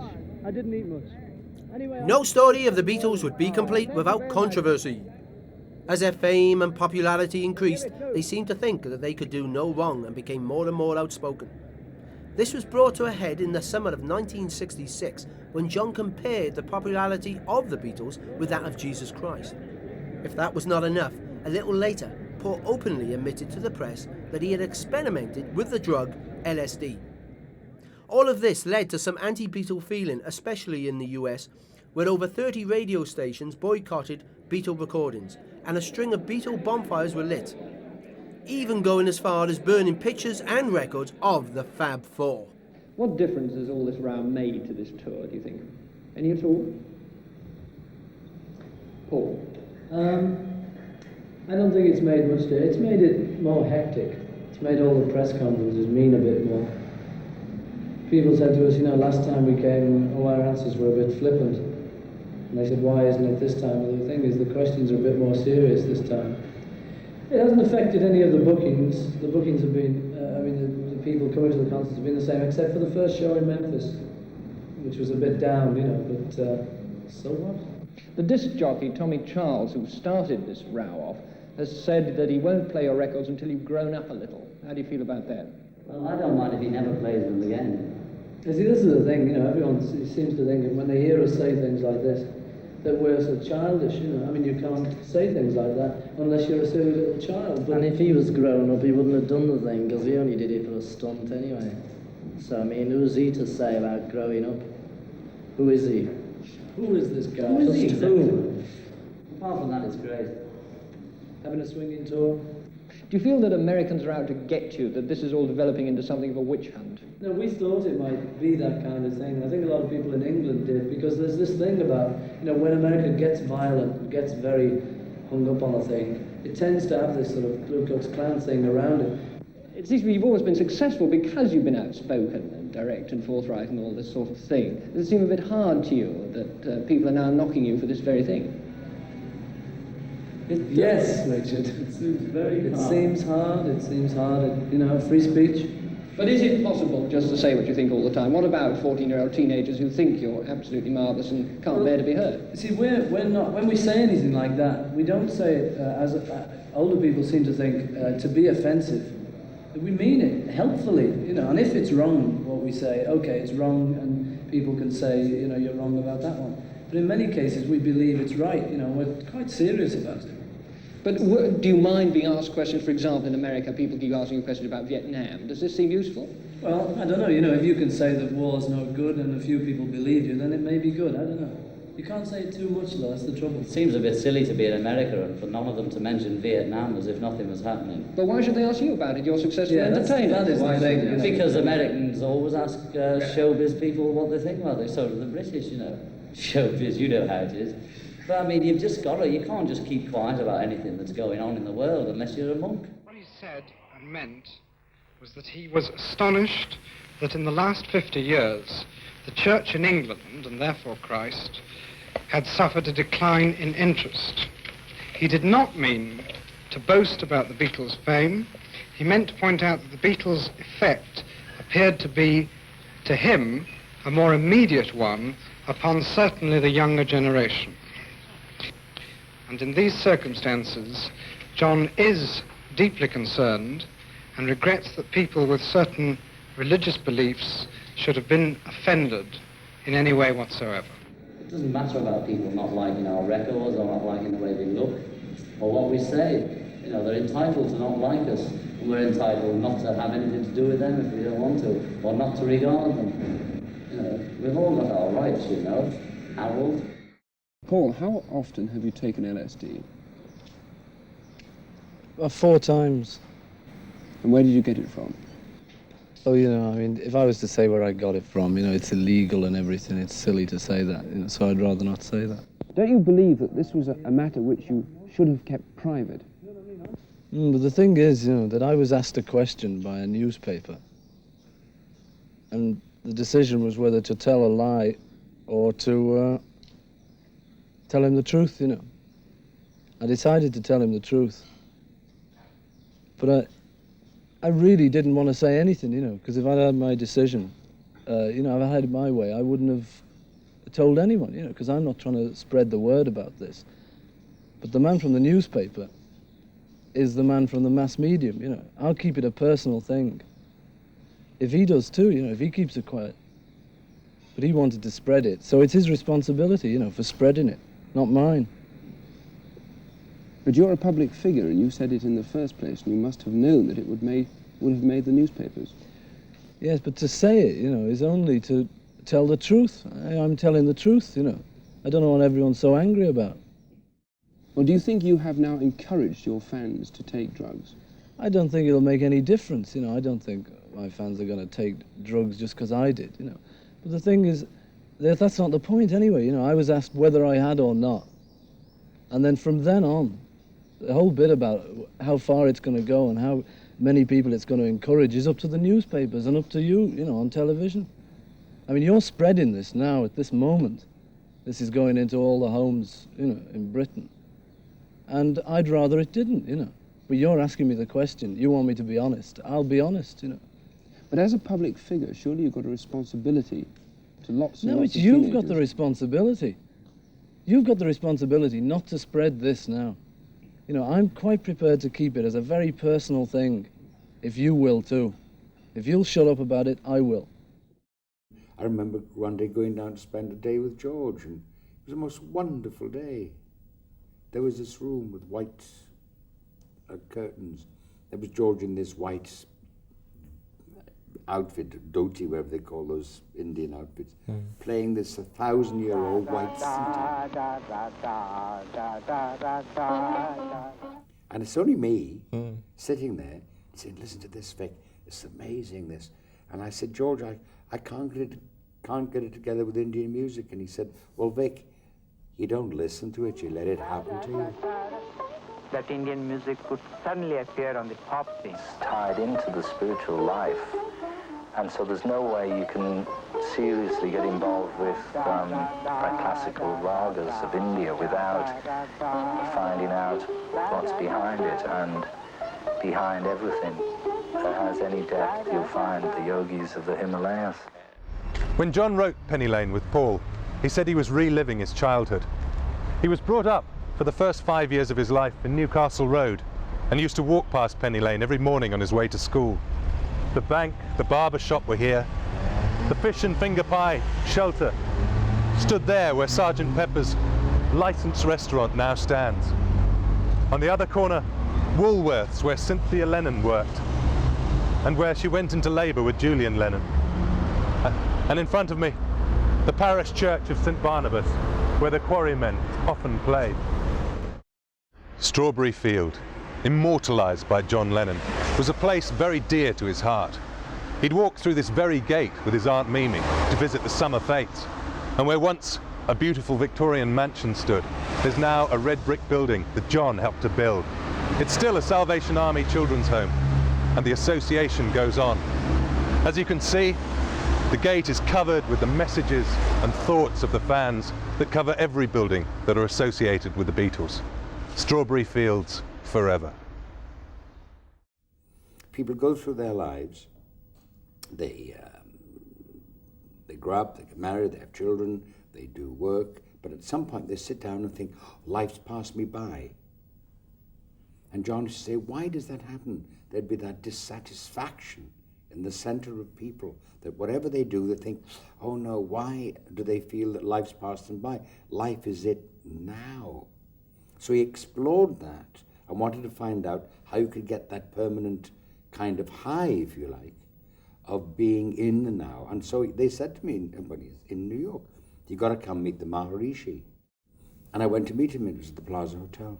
Anyway, No story of the Beatles would be complete without controversy. As their fame and popularity increased, they seemed to think that they could do no wrong and became more and more outspoken. This was brought to a head in the summer of 1966 when John compared the popularity of the Beatles with that of Jesus Christ. If that was not enough, a little later, Paul openly admitted to the press that he had experimented with the drug LSD. All of this led to some anti-Beatle feeling, especially in the US, where over 30 radio stations boycotted Beatle recordings, and a string of Beatle bonfires were lit, even going as far as burning pictures and records of the Fab Four. What difference has all this row made to this tour, do you think? Any at all? Paul? I don't think it's made much difference. It's made it more hectic. It's made all the press conferences mean a bit more. People said to us, you know, last time we came, all our answers were a bit flippant. And they said, why isn't it this time? And the thing is, the questions are a bit more serious this time. It hasn't affected any of the bookings. The bookings have been, the people coming to the concerts have been the same, except for the first show in Memphis, which was a bit down, you know, but so what? The disc jockey, Tommy Charles, who started this row off, has said that he won't play your records until you've grown up a little. How do you feel about that? Well, I don't mind if he never plays them again. You see, this is the thing, you know, everyone seems to think that when they hear us say things like this, that we're so childish, you know. I mean, you can't say things like that unless you're a silly little child. But And if he was grown up, he wouldn't have done the thing, because he only did it for a stunt anyway. So, I mean, who's he to say about growing up? Who is he? Who is this guy? Who is he? Just who? Apart from that, it's great. Having a swinging tour. Do you feel that Americans are out to get you, that this is all developing into something of a witch hunt? No, we thought it might be that kind of thing. I think a lot of people in England did, because there's this thing about, you know, when America gets violent, gets very hung up on a thing, it tends to have this sort of Ku Klux Klan thing around it. It seems to me you've always been successful because you've been outspoken and direct and forthright and all this sort of thing. Does it seem a bit hard to you that people are now knocking you for this very thing? Yes, Richard. It seems very hard. It seems hard, you know, free speech. But is it possible just to say what you think all the time? What about 14-year-old teenagers who think you're absolutely marvellous and can't bear to be heard? See, we're not, when we say anything like that, we don't say it as older people seem to think to be offensive. We mean it helpfully, you know, and if it's wrong, what we say, okay, it's wrong, and people can say, you know, you're wrong about that one. But in many cases, we believe it's right, you know, we're quite serious about it. But do you mind being asked questions, for example, in America, people keep asking you questions about Vietnam. Does this seem useful? Well, I don't know, you know, if you can say that war's no good and a few people believe you, then it may be good, I don't know. You can't say it too much, though, that's the trouble. It seems a bit silly to be in America and for none of them to mention Vietnam as if nothing was happening. But why should they ask you about it? You're successful entertainer. That is the thing. You know. Because Americans always ask showbiz people what they think about it. So do the British, you know. Showbiz, you know how it is. But I mean, you can't just keep quiet about anything that's going on in the world unless you're a monk. What he said and meant was that he was astonished that in the last 50 years, the Church in England, and therefore Christ, had suffered a decline in interest. He did not mean to boast about the Beatles' fame. He meant to point out that the Beatles' effect appeared to be, to him, a more immediate one upon certainly the younger generation. And in these circumstances, John is deeply concerned and regrets that people with certain religious beliefs should have been offended in any way whatsoever. It doesn't matter about people not liking our records or not liking the way we look or what we say. You know, they're entitled to not like us, and we're entitled not to have anything to do with them if we don't want to, or not to regard them. You know, we've all got our rights, you know. Harold. Paul, how often have you taken LSD? 4 times. And where did you get it from? Oh, you know, I mean, if I was to say where I got it from, you know, it's illegal and everything. It's silly to say that, you know, so I'd rather not say that. Don't you believe that this was a matter which you should have kept private? But the thing is, you know, that I was asked a question by a newspaper, and the decision was whether to tell a lie or to tell him the truth, you know. I decided to tell him the truth, but I really didn't want to say anything, you know, because if I'd had my decision, you know, if I had it my way, I wouldn't have told anyone, you know, because I'm not trying to spread the word about this. But the man from the newspaper is the man from the mass medium, you know. I'll keep it a personal thing. If he does too, you know, if he keeps it quiet. But he wanted to spread it, so it's his responsibility, you know, for spreading it, not mine. But you're a public figure, and you said it in the first place, and you must have known that it would have made the newspapers. Yes, but to say it, you know, is only to tell the truth. I'm telling the truth, you know. I don't know what everyone's so angry about. Well, do you think you have now encouraged your fans to take drugs? I don't think it'll make any difference, you know. I don't think my fans are going to take drugs just because I did, you know. But the thing is, that's not the point anyway, you know. I was asked whether I had or not. And then from then on, the whole bit about how far it's going to go and how many people it's going to encourage is up to the newspapers and up to you, you know, on television. I mean, you're spreading this now at this moment. This is going into all the homes, you know, in Britain. And I'd rather it didn't, you know. But you're asking me the question. You want me to be honest. I'll be honest, you know. But as a public figure, surely you've got a responsibility to lots and No, lots it's of you've teenagers. got the responsibility. You've got the responsibility not to spread this now. You know, I'm quite prepared to keep it as a very personal thing, if you will too. If you'll shut up about it, I will. I remember one day going down to spend a day with George, and it was the most wonderful day. There was this room with white curtains. There was George in this white outfit, dhoti, whatever they call those Indian outfits, playing this 1,000-year-old white sitar. And it's only me sitting there saying, listen to this, Vic, it's amazing, this. And I said, George, I can't get it together with Indian music. And he said, well, Vic, you don't listen to it, you let it happen to you. That Indian music could suddenly appear on the pop scene. It's tied into the spiritual life, and so there's no way you can seriously get involved with classical ragas of India without finding out what's behind it, and behind everything that has any depth you'll find the yogis of the Himalayas. When John wrote Penny Lane with Paul, he said he was reliving his childhood. He was brought up for the first 5 years of his life in Newcastle Road and used to walk past Penny Lane every morning on his way to school. The bank, the barber shop were here. The fish and finger pie shelter stood there where Sergeant Pepper's licensed restaurant now stands. On the other corner, Woolworths, where Cynthia Lennon worked and where she went into labour with Julian Lennon. And in front of me, the parish church of St Barnabas, where the Quarrymen often played. Strawberry Field, immortalised by John Lennon, was a place very dear to his heart. He'd walked through this very gate with his Aunt Mimi to visit the summer fetes, and where once a beautiful Victorian mansion stood, there's now a red brick building that John helped to build. It's still a Salvation Army children's home, and the association goes on. As you can see, the gate is covered with the messages and thoughts of the fans that cover every building that are associated with the Beatles. Strawberry Fields forever. People go through their lives, they grow up, they get married, they have children, they do work, but at some point they sit down and think, life's passed me by. And John used to say, why does that happen? There'd be that dissatisfaction in the center of people, that whatever they do, they think, oh no, why do they feel that life's passed them by? Life is it now. So he explored that and wanted to find out how you could get that permanent kind of high, if you like, of being in the now. And so they said to me when he was in New York, you got to come meet the Maharishi. And I went to meet him. It was at the Plaza Hotel.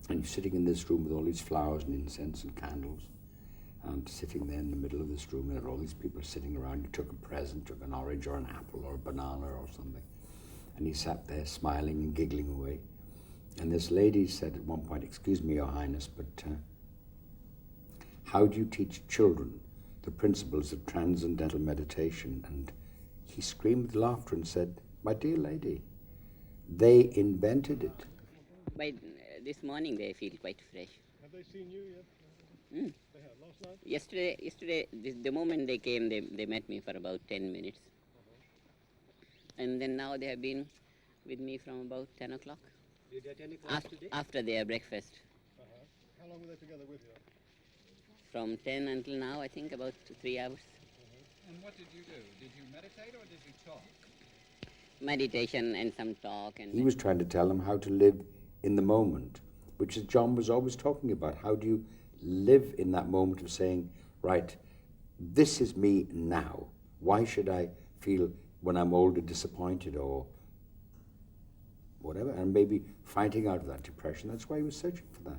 And he's sitting in this room with all these flowers and incense and candles. And sitting there in the middle of this room, there are all these people sitting around. He took a present, took an orange or an apple or a banana or something. And he sat there smiling and giggling away. And this lady said at one point, excuse me, Your Highness, but how do you teach children the principles of transcendental meditation? And he screamed with laughter and said, my dear lady, they invented it. By this morning they feel quite fresh. Have they seen you yet? Mm. They have last night? Yesterday, the moment they came, they met me for about 10 minutes. And then now they have been with me from about 10 o'clock. Did you get any calls today? After their breakfast. How long were they together with you? From 10 until now, I think about 3 hours. And what did you do? Did you meditate or did you talk? Meditation and some talk. And He was trying to tell them how to live in the moment, which is John was always talking about. How do you live in that moment of saying, right, this is me now. Why should I feel when I'm older disappointed or whatever, and maybe fighting out of that depression. That's why he was searching for that.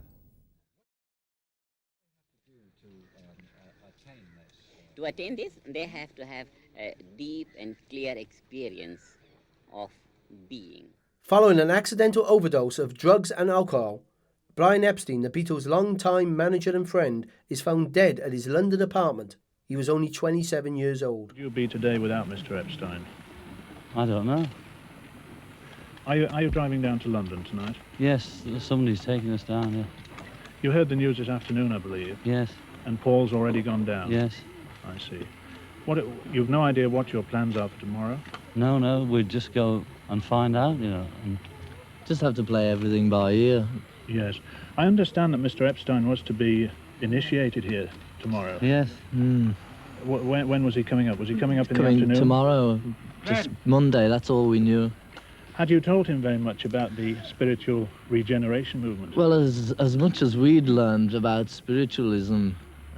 To attain this, they have to have a deep and clear experience of being. Following an accidental overdose of drugs and alcohol, Brian Epstein, the Beatles' long-time manager and friend, is found dead at his London apartment. He was only 27 years old. Would you be today without Mr. Epstein? I don't know. Are you driving down to London tonight? Yes, somebody's taking us down, yeah. You heard the news this afternoon, I believe. Yes. And Paul's already gone down? Yes. I see. You've no idea what your plans are for tomorrow? No, we'd just go and find out, you know, and just have to play everything by ear. Yes. I understand that Mr. Epstein was to be initiated here tomorrow. Yes. When was he coming up? Was he coming up in the afternoon? Tomorrow, just Monday, that's all we knew. Had you told him very much about the spiritual regeneration movement? Well, as much as we'd learned about spiritualism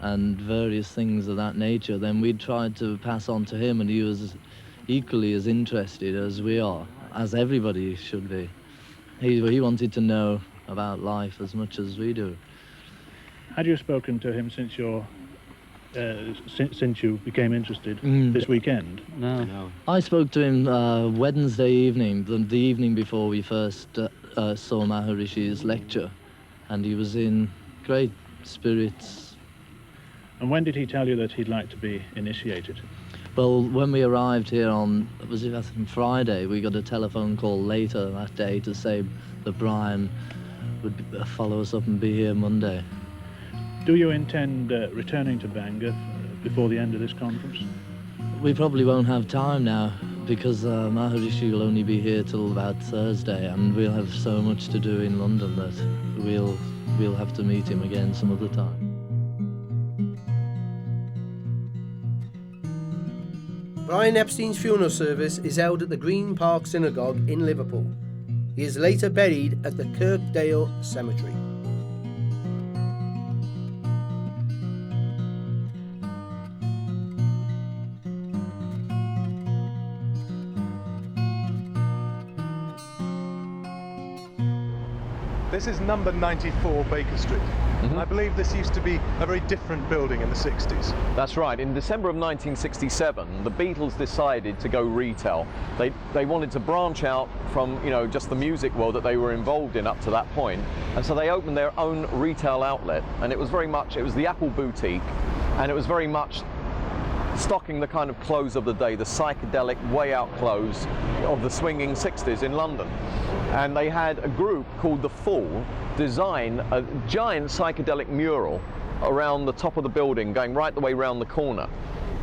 and various things of that nature, then we'd tried to pass on to him, and he was equally as interested as we are, as everybody should be. He wanted to know about life as much as we do. Had you spoken to him since since you became interested this weekend? No. I spoke to him Wednesday evening, the evening before we first saw Maharishi's lecture, and he was in great spirits. And when did he tell you that he'd like to be initiated? Well, when we arrived here on, I think Friday, we got a telephone call later that day to say that Brian would follow us up and be here Monday. Do you intend returning to Bangor before the end of this conference? We probably won't have time now, because Maharishi will only be here till about Thursday, and we'll have so much to do in London that we'll have to meet him again some other time. Brian Epstein's funeral service is held at the Green Park Synagogue in Liverpool. He is later buried at the Kirkdale Cemetery. This is number 94 Baker Street. I believe this used to be a very different building in the 60s. That's right. In December of 1967, the Beatles decided to go retail. They wanted to branch out from, just the music world that they were involved in up to that point. And so they opened their own retail outlet. And it was the Apple boutique, and it was very much stocking the kind of clothes of the day, the psychedelic way out clothes of the swinging 60s in London. And they had a group called The Fall design a giant psychedelic mural around the top of the building, going right the way round the corner.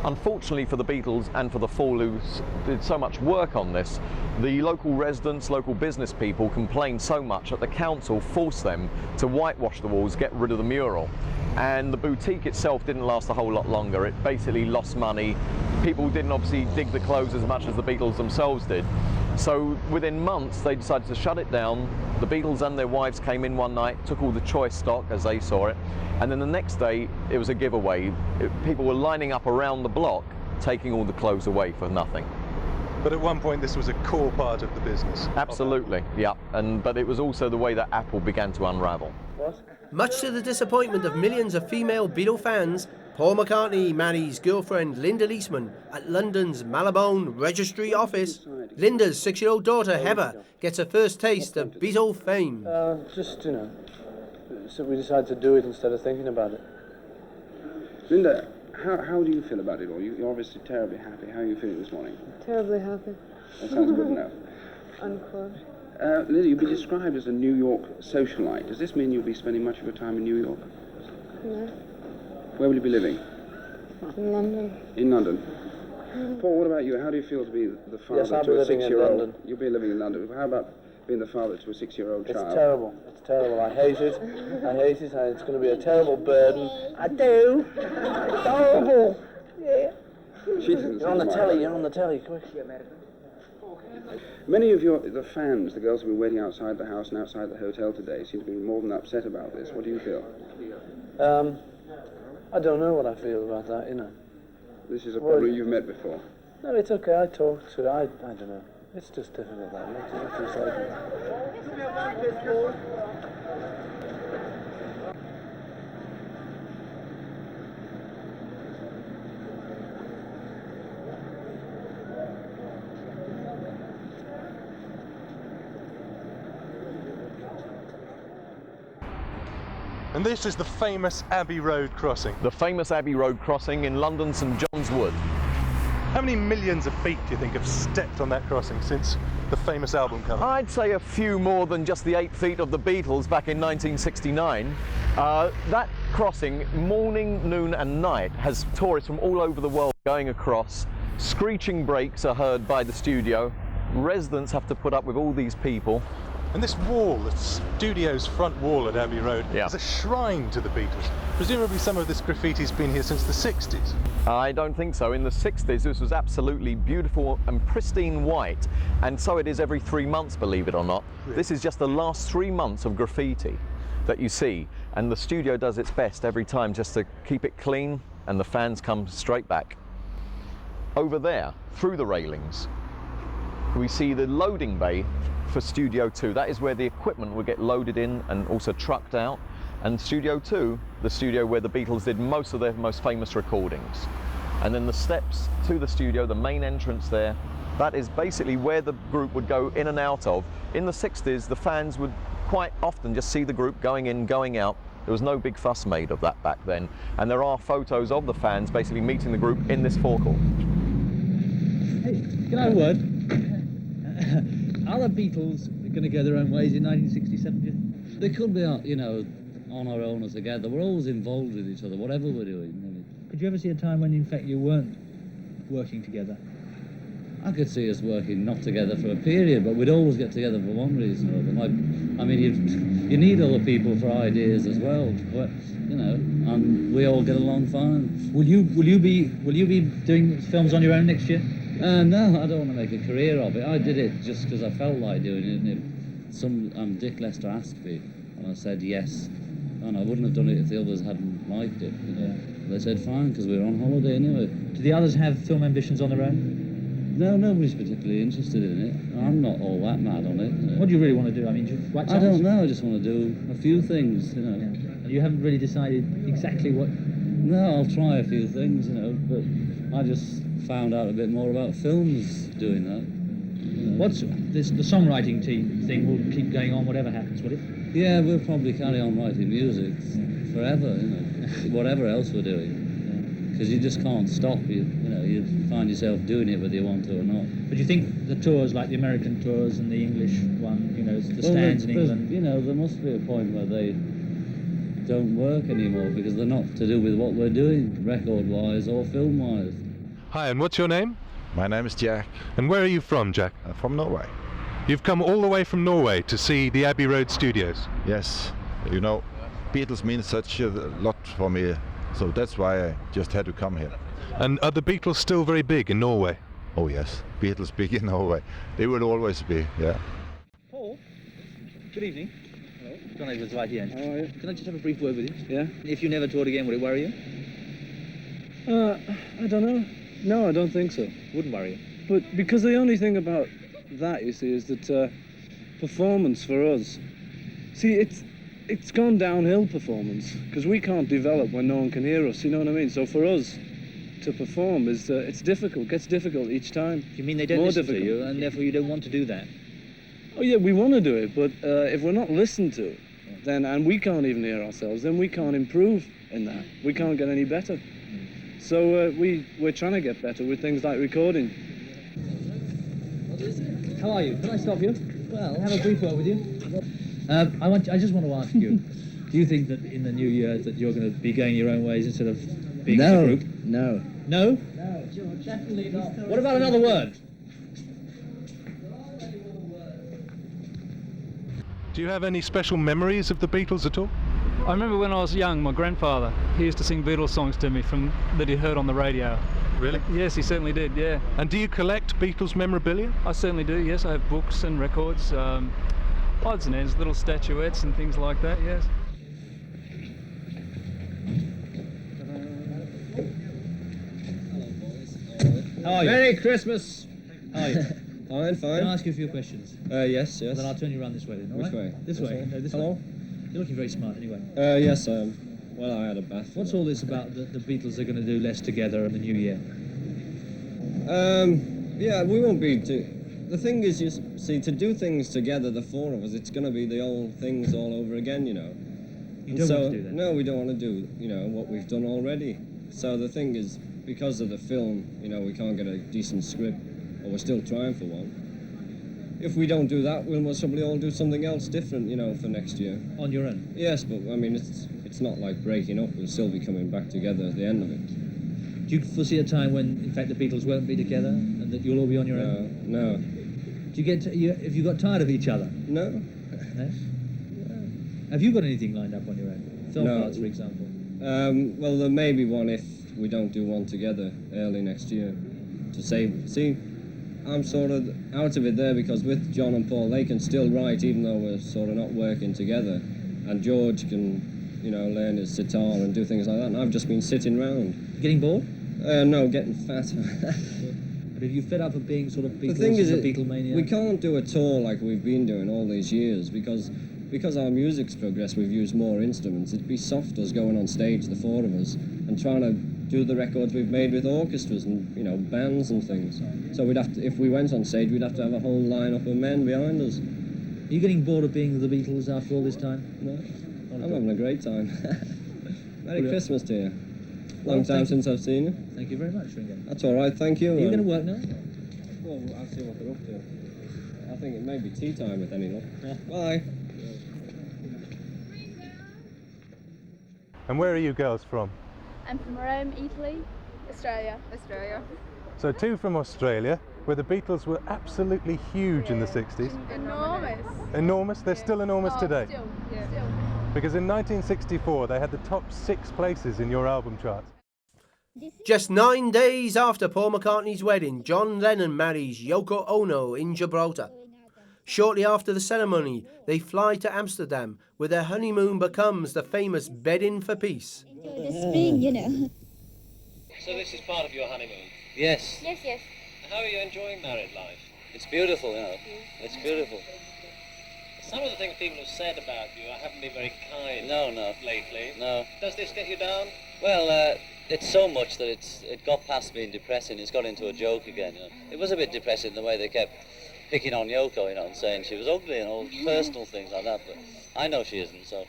Unfortunately for the Beatles and for The Fall, who did so much work on this, the local residents, local business people complained so much that the council forced them to whitewash the walls, get rid of the mural. And the boutique itself didn't last a whole lot longer. It basically lost money. People didn't obviously dig the clothes as much as the Beatles themselves did. So within months they decided to shut it down. The Beatles and their wives came in one night, took all the choice stock as they saw it, and then the next day it was a giveaway. People were lining up around the block taking all the clothes away for nothing. But at one point this was a core part of the business. Absolutely, yeah. But it was also the way that Apple began to unravel. Much to the disappointment of millions of female Beatle fans, Paul McCartney marries girlfriend Linda Eastman at London's Marylebone Registry Office. Linda's 6-year-old daughter Heather gets her first taste of Beatle fame. So we decided to do it instead of thinking about it. Linda, how do you feel about it all? You're obviously terribly happy. How are you feeling this morning? Terribly happy. That sounds good enough. Unquote. Linda, you've been described as a New York socialite. Does this mean you'll be spending much of your time in New York? No. Where will you be living? In London. In London. Paul, what about you? How do you feel to be the father Yes, I'll to be a living in 6-year-old? London. You'll be living in London. How about being the father to a 6-year-old child? It's terrible. It's terrible. I hate it. I hate it, and it's going to be a terrible burden. I do. It's horrible. Yeah. You're on the telly. You're on the telly. Quick. Many of the fans, the girls who have been waiting outside the house and outside the hotel today, seem to be more than upset about this. What do you feel? I don't know what I feel about that, This is a problem you've met before. No, it's okay. I talked to. I don't know. It's just difficult, that. What do you say to that? And this is the famous Abbey Road crossing. The famous Abbey Road crossing in London, St John's Wood. How many millions of feet do you think have stepped on that crossing since the famous album cover? I'd say a few more than just the 8 feet of the Beatles back in 1969. That crossing, morning, noon and night, has tourists from all over the world going across. Screeching brakes are heard by the studio. Residents have to put up with all these people. And this wall, the studio's front wall at Abbey Road, is a shrine to the Beatles. Presumably some of this graffiti's been here since the 60s. I don't think so. In the 60s, this was absolutely beautiful and pristine white, and so it is every 3 months, believe it or not. Really? This is just the last 3 months of graffiti that you see, and the studio does its best every time just to keep it clean, and the fans come straight back. Over there, through the railings, we see the loading bay for Studio 2. That is where the equipment would get loaded in and also trucked out. And Studio 2, the studio where the Beatles did most of their most famous recordings. And then the steps to the studio, the main entrance there, that is basically where the group would go in and out of. In the 60s, the fans would quite often just see the group going in, going out. There was no big fuss made of that back then. And there are photos of the fans basically meeting the group in this forecourt. Hey, can I have a word? Are the Beatles going to go their own ways in 1967? They could be, you know, on our own or together. We're always involved with each other, whatever we're doing. Could you ever see a time when, in fact, you weren't working together? I could see us working not together for a period, but we'd always get together for one reason or other. I mean, you need other people for ideas as well, but, you know, and we all get along fine. Will you be doing films on your own next year? No, I don't want to make a career of it. I did it just because I felt like doing it, and if Dick Lester asked me, and I said yes, and I wouldn't have done it if the others hadn't liked it. You know? They said fine, because we were on holiday anyway. Do the others have film ambitions on their own? No, nobody's particularly interested in it. I'm not all that mad on it. What do you really want to do? I mean, do you write songs? I don't know, I just want to do a few things, you know. Yeah. You haven't really decided exactly what... No, I'll try a few things, you know, but I just found out a bit more about films doing that. You know. What's this? The songwriting team thing will keep going on whatever happens, will it? Yeah, we'll probably carry on writing music forever, you know, whatever else we're doing. Because you just can't stop. You know, you find yourself doing it whether you want to or not. But do you think the tours, like the American tours and the English one, you know, the stands in England... You know, there must be a point where they don't work anymore because they're not to do with what we're doing, record-wise or film-wise. Hi, and what's your name? My name is Jack. And where are you from, Jack? From Norway. You've come all the way from Norway to see the Abbey Road studios? Yes. You know, Beatles mean such a lot for me, so that's why I just had to come here. And are the Beatles still very big in Norway? Oh yes, Beatles big in Norway. They will always be, yeah. Paul, good evening. Hello. John Edwards right here. How are you? Can I just have a brief word with you? Yeah? If you never toured again, would it worry you? I don't know. No, I don't think so. Wouldn't worry you? But because the only thing about that, you see, is that performance for us, see, it's gone downhill, performance, because we can't develop when no one can hear us, you know what I mean? So for us to perform is, it's difficult, gets difficult each time. You mean they don't listen to you, and therefore you don't want to do that? Oh yeah, we want to do it, but if we're not listened to, then, and we can't even hear ourselves, then we can't improve in that. We can't get any better. So we're trying to get better with things like recording. How are you? Can I stop you? Well, have a brief word with you. I just want to ask you, do you think that in the new year that you're going to be going your own ways instead of being a group? No. No? No, definitely not. What about another word? Do you have any special memories of the Beatles at all? I remember when I was young, my grandfather, he used to sing Beatles songs to me that he heard on the radio. Really? Yes, he certainly did, yeah. And do you collect Beatles memorabilia? I certainly do, yes. I have books and records, odds and ends, little statuettes and things like that, yes. How are you? Merry Christmas! How are you? Fine. Can I ask you a few questions? Yes. Then I'll turn you around this way then, all Which right? way? This way. No, this Hello? way. You're looking very smart anyway. Yes, well, I had a bath. What's all this about the Beatles are going to do less together in the new year? Yeah, we won't be too... The thing is, you see, to do things together, the four of us, it's going to be the old things all over again, you know. You don't want to do that? No, we don't want to do, you know, what we've done already. So the thing is, because of the film, you know, we can't get a decent script, or we're still trying for one. If we don't do that, we'll most probably all do something else different, you know, for next year. On your own? Yes, but, I mean, it's not like breaking up. We'll still be coming back together at the end of it. Do you foresee a time when, in fact, the Beatles won't be together, and that you'll all be on your own? No. Do you get... have you got tired of each other? No. No? Have you got anything lined up on your own? Film parts, for example? Well, there may be one if we don't do one together early next year. To save... See, I'm sort of out of it there because with John and Paul, they can still write even though we're sort of not working together. And George can, you know, learn his sitar and do things like that. And I've just been sitting round. Getting bored? No, getting fat. But have you fed up of being sort of Beatles, the thing is, Beatlemania? We can't do a tour like we've been doing all these years because our music's progressed, we've used more instruments. It'd be soft us going on stage, the four of us, and trying to do the records we've made with orchestras and, you know, bands and things. So we'd have to, if we went on stage, we'd have to have a whole lineup of men behind us. Are you getting bored of being the Beatles after all this time? No, I'm having a great time. Merry Christmas to you. Long time since I've seen you. Thank you very much, Ringo. That's all right, thank you. Are you going to work now? Well, I'll see what they're up to. I think it may be tea time with any luck. Bye. And where are you girls from? I'm from Rome, Italy. Australia. So two from Australia, where the Beatles were absolutely huge in the 60s. Enormous. Enormous? They're still enormous today? Still. Because in 1964 they had the top 6 places in your album charts. Just 9 days after Paul McCartney's wedding, John Lennon marries Yoko Ono in Gibraltar. Shortly after the ceremony, they fly to Amsterdam, where their honeymoon becomes the famous bedding for peace. The spring, you know. So this is part of your honeymoon? Yes. Yes. How are you enjoying married life? It's beautiful, you know. It's beautiful. Some of the things people have said about you haven't been very kind lately. No. Does this get you down? Well, it's so much that it got past being depressing. It's got into a joke again, you know. It was a bit depressing the way they kept picking on Yoko, you know, and saying she was ugly and all personal things like that, but I know she isn't, so.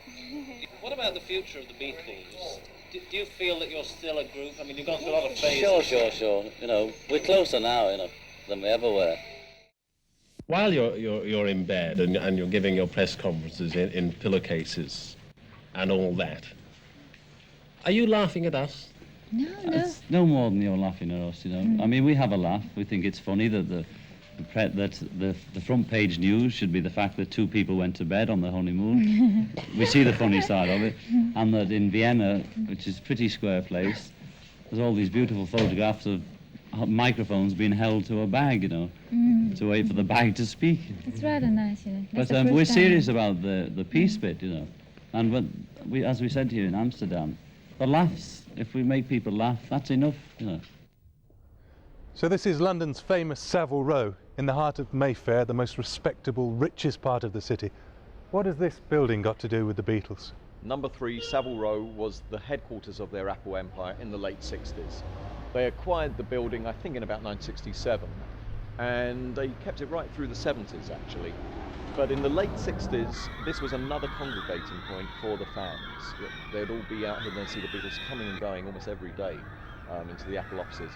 What about the future of the Beatles? Do you feel that you're still a group? I mean, you've gone through a lot of phases. Sure. You know, we're closer now, you know, than we ever were. While you're in bed and you're giving your press conferences in pillowcases and all that, are you laughing at us? No. It's no more than you're laughing at us, you know. I mean, we have a laugh. We think it's funny that the front page news should be the fact that 2 people went to bed on their honeymoon. We see the funny side of it. And that in Vienna, which is a pretty square place, there's all these beautiful photographs of microphones being held to a bag, you know, to wait for the bag to speak. It's rather nice, you know. But we're serious about the peace bit, you know. And as we said here in Amsterdam, the laughs, if we make people laugh, that's enough, you know. So this is London's famous Savile Row, in the heart of Mayfair, the most respectable, richest part of the city. What has this building got to do with the Beatles? Number 3, Savile Row, was the headquarters of their Apple empire in the late 60s. They acquired the building, I think, in about 1967, and they kept it right through the 70s, actually. But in the late 60s, this was another congregating point for the fans. They'd all be out here and they'd see the Beatles coming and going almost every day into the Apple offices.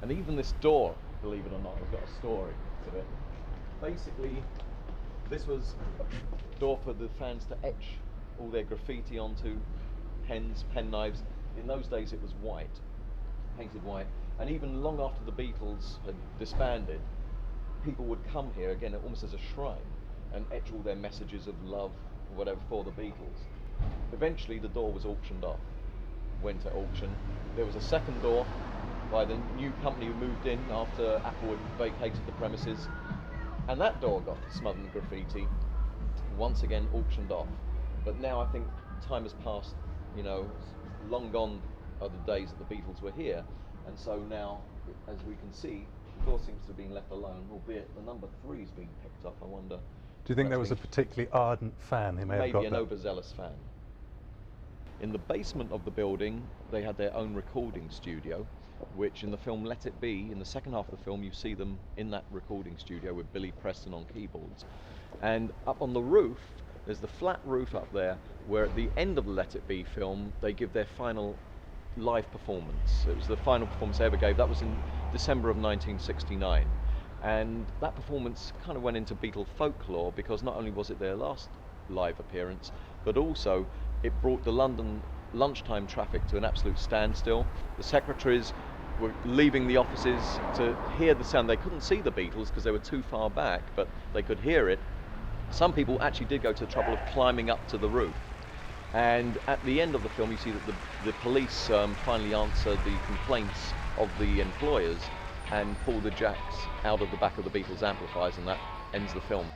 And even this door, believe it or not, has got a story to it. Basically, this was a door for the fans to etch all their graffiti onto, pens, pen knives. In those days it was white, painted white. And even long after the Beatles had disbanded, people would come here, again, almost as a shrine, and etch all their messages of love or whatever for the Beatles. Eventually the door was auctioned off, went to auction. There was a second door by the new company who moved in after Apple had vacated the premises, and that door got smothered in graffiti, once again auctioned off. But now I think time has passed, you know, long gone are the days that the Beatles were here, and so now, as we can see, the floor seems to have been left alone, albeit the number 3's been picked up. I wonder. Do you think there was a particularly ardent fan who may have got maybe an that? overzealous fan. In the basement of the building, they had their own recording studio, which in the film Let It Be, in the second half of the film, you see them in that recording studio with Billy Preston on keyboards. And up on the roof, there's the flat roof up there, where at the end of the Let It Be film, they give their final live performance. It was the final performance they ever gave. That was in December of 1969. And that performance kind of went into Beatle folklore because not only was it their last live appearance, but also it brought the London lunchtime traffic to an absolute standstill. The secretaries were leaving the offices to hear the sound. They couldn't see the Beatles because they were too far back, but they could hear it. Some people actually did go to the trouble of climbing up to the roof. And at the end of the film, you see that the police finally answer the complaints of the employers and pull the jacks out of the back of the Beatles amplifiers, and that ends the film.